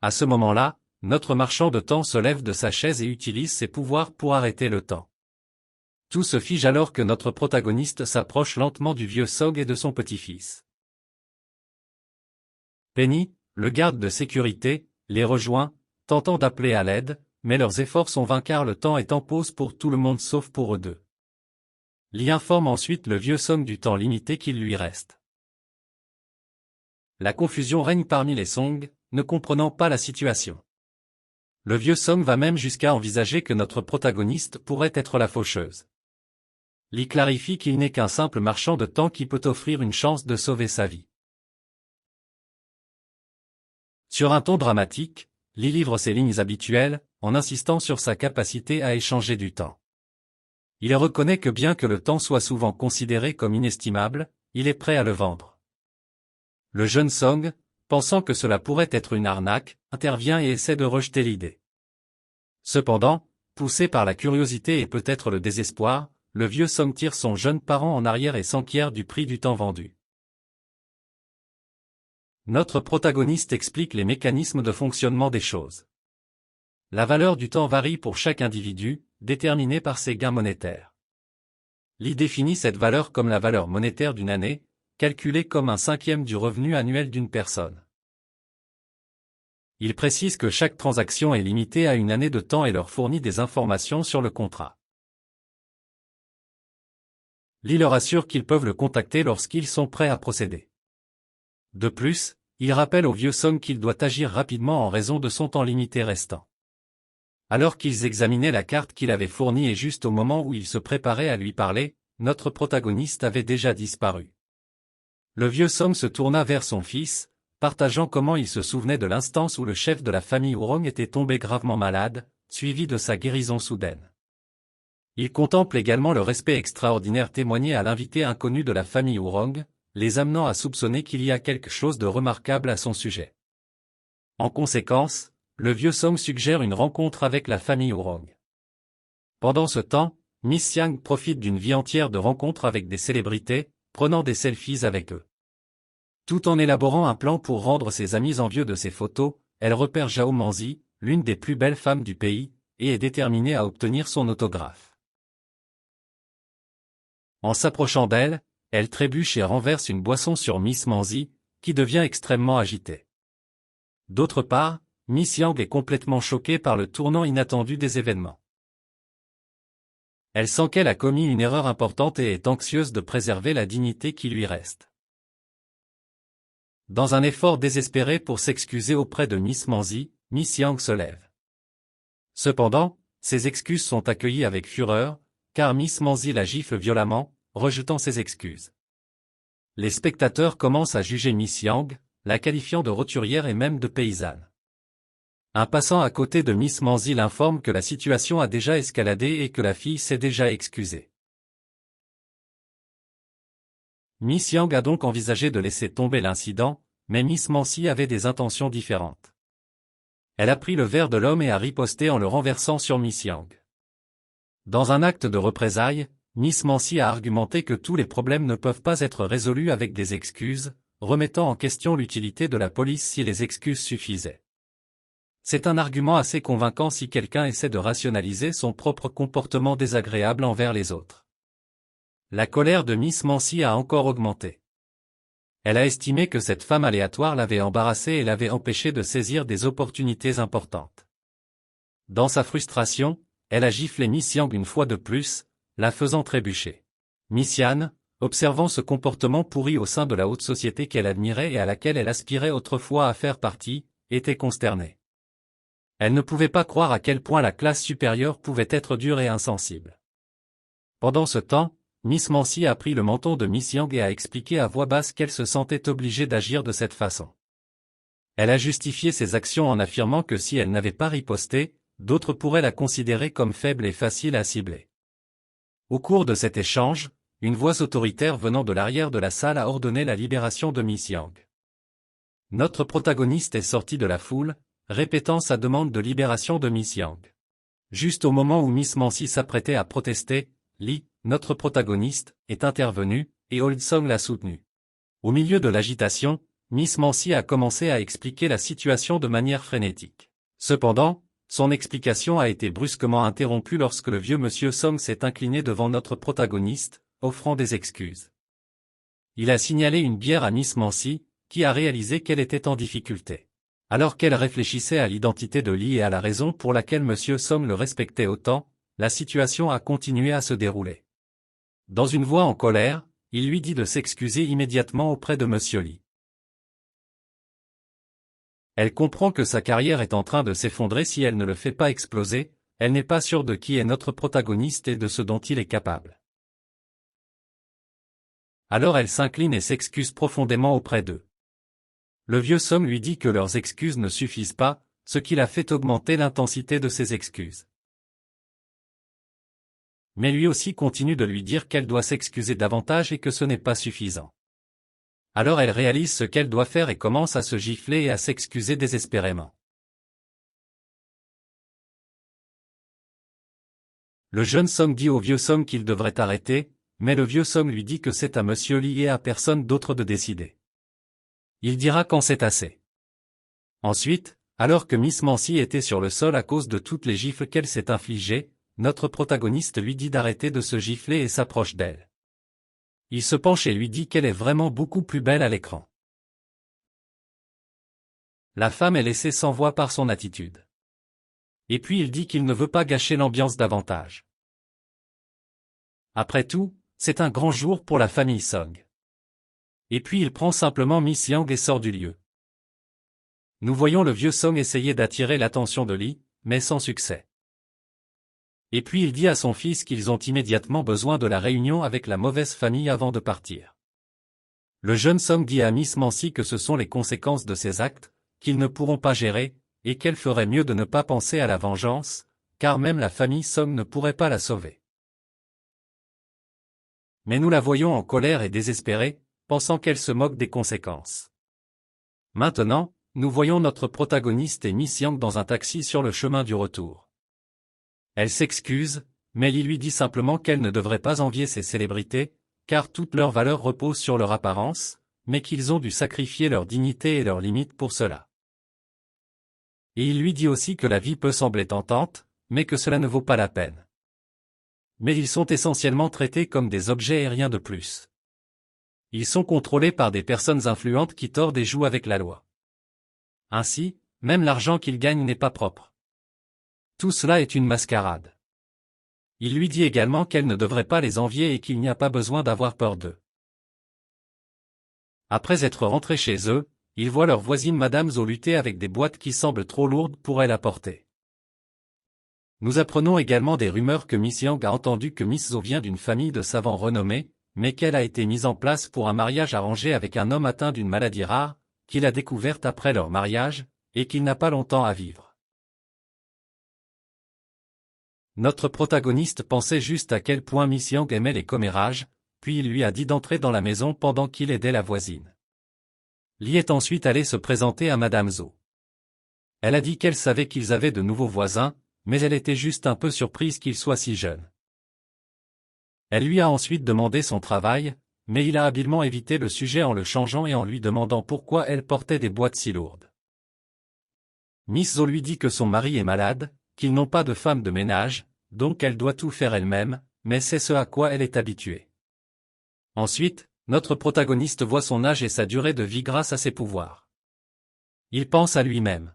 À ce moment-là, notre marchand de temps se lève de sa chaise et utilise ses pouvoirs pour arrêter le temps. Tout se fige alors que notre protagoniste s'approche lentement du vieux Song et de son petit-fils. Penny, le garde de sécurité, les rejoint, tentant d'appeler à l'aide, mais leurs efforts sont vains car le temps est en pause pour tout le monde sauf pour eux deux. Lee informe ensuite le vieux Song du temps limité qu'il lui reste. La confusion règne parmi les Song, ne comprenant pas la situation. Le vieux Song va même jusqu'à envisager que notre protagoniste pourrait être la faucheuse. Lee clarifie qu'il n'est qu'un simple marchand de temps qui peut offrir une chance de sauver sa vie. Sur un ton dramatique, Lee livre ses lignes habituelles, en insistant sur sa capacité à échanger du temps. Il reconnaît que bien que le temps soit souvent considéré comme inestimable, il est prêt à le vendre. Le jeune Song, pensant que cela pourrait être une arnaque, intervient et essaie de rejeter l'idée. Cependant, poussé par la curiosité et peut-être le désespoir, le vieux Song tire son jeune parent en arrière et s'enquiert du prix du temps vendu. Notre protagoniste explique les mécanismes de fonctionnement des choses. La valeur du temps varie pour chaque individu, déterminée par ses gains monétaires. Lee définit cette valeur comme la valeur monétaire d'une année, calculée comme un cinquième du revenu annuel d'une personne. Il précise que chaque transaction est limitée à une année de temps et leur fournit des informations sur le contrat. Lee leur assure qu'ils peuvent le contacter lorsqu'ils sont prêts à procéder. De plus, il rappelle au vieux Song qu'il doit agir rapidement en raison de son temps limité restant. Alors qu'ils examinaient la carte qu'il avait fournie et juste au moment où ils se préparaient à lui parler, notre protagoniste avait déjà disparu. Le vieux Song se tourna vers son fils, partageant comment il se souvenait de l'instance où le chef de la famille Wurong était tombé gravement malade, suivi de sa guérison soudaine. Il contemple également le respect extraordinaire témoigné à l'invité inconnu de la famille Wurong, les amenant à soupçonner qu'il y a quelque chose de remarquable à son sujet. En conséquence, le vieux Song suggère une rencontre avec la famille Wurong. Pendant ce temps, Miss Yang profite d'une vie entière de rencontres avec des célébrités, prenant des selfies avec eux. Tout en élaborant un plan pour rendre ses amis envieux de ses photos, elle repère Zhao Manzi, l'une des plus belles femmes du pays, et est déterminée à obtenir son autographe. En s'approchant d'elle, elle trébuche et renverse une boisson sur Miss Manzi, qui devient extrêmement agitée. D'autre part, Miss Yang est complètement choquée par le tournant inattendu des événements. Elle sent qu'elle a commis une erreur importante et est anxieuse de préserver la dignité qui lui reste. Dans un effort désespéré pour s'excuser auprès de Miss Manzi, Miss Yang se lève. Cependant, ses excuses sont accueillies avec fureur, car Miss Manzi la gifle violemment, rejetant ses excuses. Les spectateurs commencent à juger Miss Yang, la qualifiant de roturière et même de paysanne. Un passant à côté de Miss Manzi l'informe que la situation a déjà escaladé et que la fille s'est déjà excusée. Miss Yang a donc envisagé de laisser tomber l'incident, mais Miss Manzi avait des intentions différentes. Elle a pris le verre de l'homme et a riposté en le renversant sur Miss Yang. Dans un acte de représailles, Miss Manzi a argumenté que tous les problèmes ne peuvent pas être résolus avec des excuses, remettant en question l'utilité de la police si les excuses suffisaient. C'est un argument assez convaincant si quelqu'un essaie de rationaliser son propre comportement désagréable envers les autres. La colère de Miss Manzi a encore augmenté. Elle a estimé que cette femme aléatoire l'avait embarrassée et l'avait empêchée de saisir des opportunités importantes. Dans sa frustration, elle a giflé Miss Yang une fois de plus, la faisant trébucher. Miss Yan, observant ce comportement pourri au sein de la haute société qu'elle admirait et à laquelle elle aspirait autrefois à faire partie, était consternée. Elle ne pouvait pas croire à quel point la classe supérieure pouvait être dure et insensible. Pendant ce temps, Miss Manzi a pris le menton de Miss Yang et a expliqué à voix basse qu'elle se sentait obligée d'agir de cette façon. Elle a justifié ses actions en affirmant que si elle n'avait pas riposté, d'autres pourraient la considérer comme faible et facile à cibler. Au cours de cet échange, une voix autoritaire venant de l'arrière de la salle a ordonné la libération de Miss Yang. Notre protagoniste est sorti de la foule, répétant sa demande de libération de Miss Yang. Juste au moment où Miss Manzi s'apprêtait à protester, Lee, notre protagoniste, est intervenu, et Old Song l'a soutenu. Au milieu de l'agitation, Miss Manzi a commencé à expliquer la situation de manière frénétique. Cependant, son explication a été brusquement interrompue lorsque le vieux monsieur Song s'est incliné devant notre protagoniste, offrant des excuses. Il a signalé une bière à Miss Manzi, qui a réalisé qu'elle était en difficulté. Alors qu'elle réfléchissait à l'identité de Lee et à la raison pour laquelle monsieur Song le respectait autant, la situation a continué à se dérouler. Dans une voix en colère, il lui dit de s'excuser immédiatement auprès de monsieur Lee. Elle comprend que sa carrière est en train de s'effondrer si elle ne le fait pas exploser, elle n'est pas sûre de qui est notre protagoniste et de ce dont il est capable. Alors elle s'incline et s'excuse profondément auprès d'eux. Le vieux Song lui dit que leurs excuses ne suffisent pas, ce qui l'a fait augmenter l'intensité de ses excuses. Mais lui aussi continue de lui dire qu'elle doit s'excuser davantage et que ce n'est pas suffisant. Alors elle réalise ce qu'elle doit faire et commence à se gifler et à s'excuser désespérément. Le jeune Song dit au vieux Song qu'il devrait arrêter, mais le vieux Song lui dit que c'est à Monsieur Lee et à personne d'autre de décider. Il dira quand c'est assez. Ensuite, alors que Miss Mancy était sur le sol à cause de toutes les gifles qu'elle s'est infligées, notre protagoniste lui dit d'arrêter de se gifler et s'approche d'elle. Il se penche et lui dit qu'elle est vraiment beaucoup plus belle à l'écran. La femme est laissée sans voix par son attitude. Et puis il dit qu'il ne veut pas gâcher l'ambiance davantage. Après tout, c'est un grand jour pour la famille Song. Et puis il prend simplement Miss Yang et sort du lieu. Nous voyons le vieux Song essayer d'attirer l'attention de Lee, mais sans succès. Et puis il dit à son fils qu'ils ont immédiatement besoin de la réunion avec la mauvaise famille avant de partir. Le jeune Song dit à Miss Mancy que ce sont les conséquences de ses actes, qu'ils ne pourront pas gérer, et qu'elle ferait mieux de ne pas penser à la vengeance, car même la famille Song ne pourrait pas la sauver. Mais nous la voyons en colère et désespérée, pensant qu'elle se moque des conséquences. Maintenant, nous voyons notre protagoniste et Miss Yang dans un taxi sur le chemin du retour. Elle s'excuse, mais Lee lui dit simplement qu'elle ne devrait pas envier ces célébrités, car toute leur valeur repose sur leur apparence, mais qu'ils ont dû sacrifier leur dignité et leurs limites pour cela. Et il lui dit aussi que la vie peut sembler tentante, mais que cela ne vaut pas la peine. Mais ils sont essentiellement traités comme des objets et rien de plus. Ils sont contrôlés par des personnes influentes qui tordent et jouent avec la loi. Ainsi, même l'argent qu'ils gagnent n'est pas propre. Tout cela est une mascarade. Il lui dit également qu'elle ne devrait pas les envier et qu'il n'y a pas besoin d'avoir peur d'eux. Après être rentrés chez eux, ils voient leur voisine Madame Zhou lutter avec des boîtes qui semblent trop lourdes pour elle à porter. Nous apprenons également des rumeurs que Miss Yang a entendu que Miss Zhou vient d'une famille de savants renommés, mais qu'elle a été mise en place pour un mariage arrangé avec un homme atteint d'une maladie rare, qu'il a découverte après leur mariage, et qu'il n'a pas longtemps à vivre. Notre protagoniste pensait juste à quel point Miss Yang aimait les commérages, puis il lui a dit d'entrer dans la maison pendant qu'il aidait la voisine. Lee est ensuite allé se présenter à Madame Zhou. Elle a dit qu'elle savait qu'ils avaient de nouveaux voisins, mais elle était juste un peu surprise qu'il soit si jeune. Elle lui a ensuite demandé son travail, mais il a habilement évité le sujet en le changeant et en lui demandant pourquoi elle portait des boîtes si lourdes. Miss Zhou lui dit que son mari est malade, qu'ils n'ont pas de femme de ménage, donc elle doit tout faire elle-même, mais c'est ce à quoi elle est habituée. Ensuite, notre protagoniste voit son âge et sa durée de vie grâce à ses pouvoirs. Il pense à lui-même.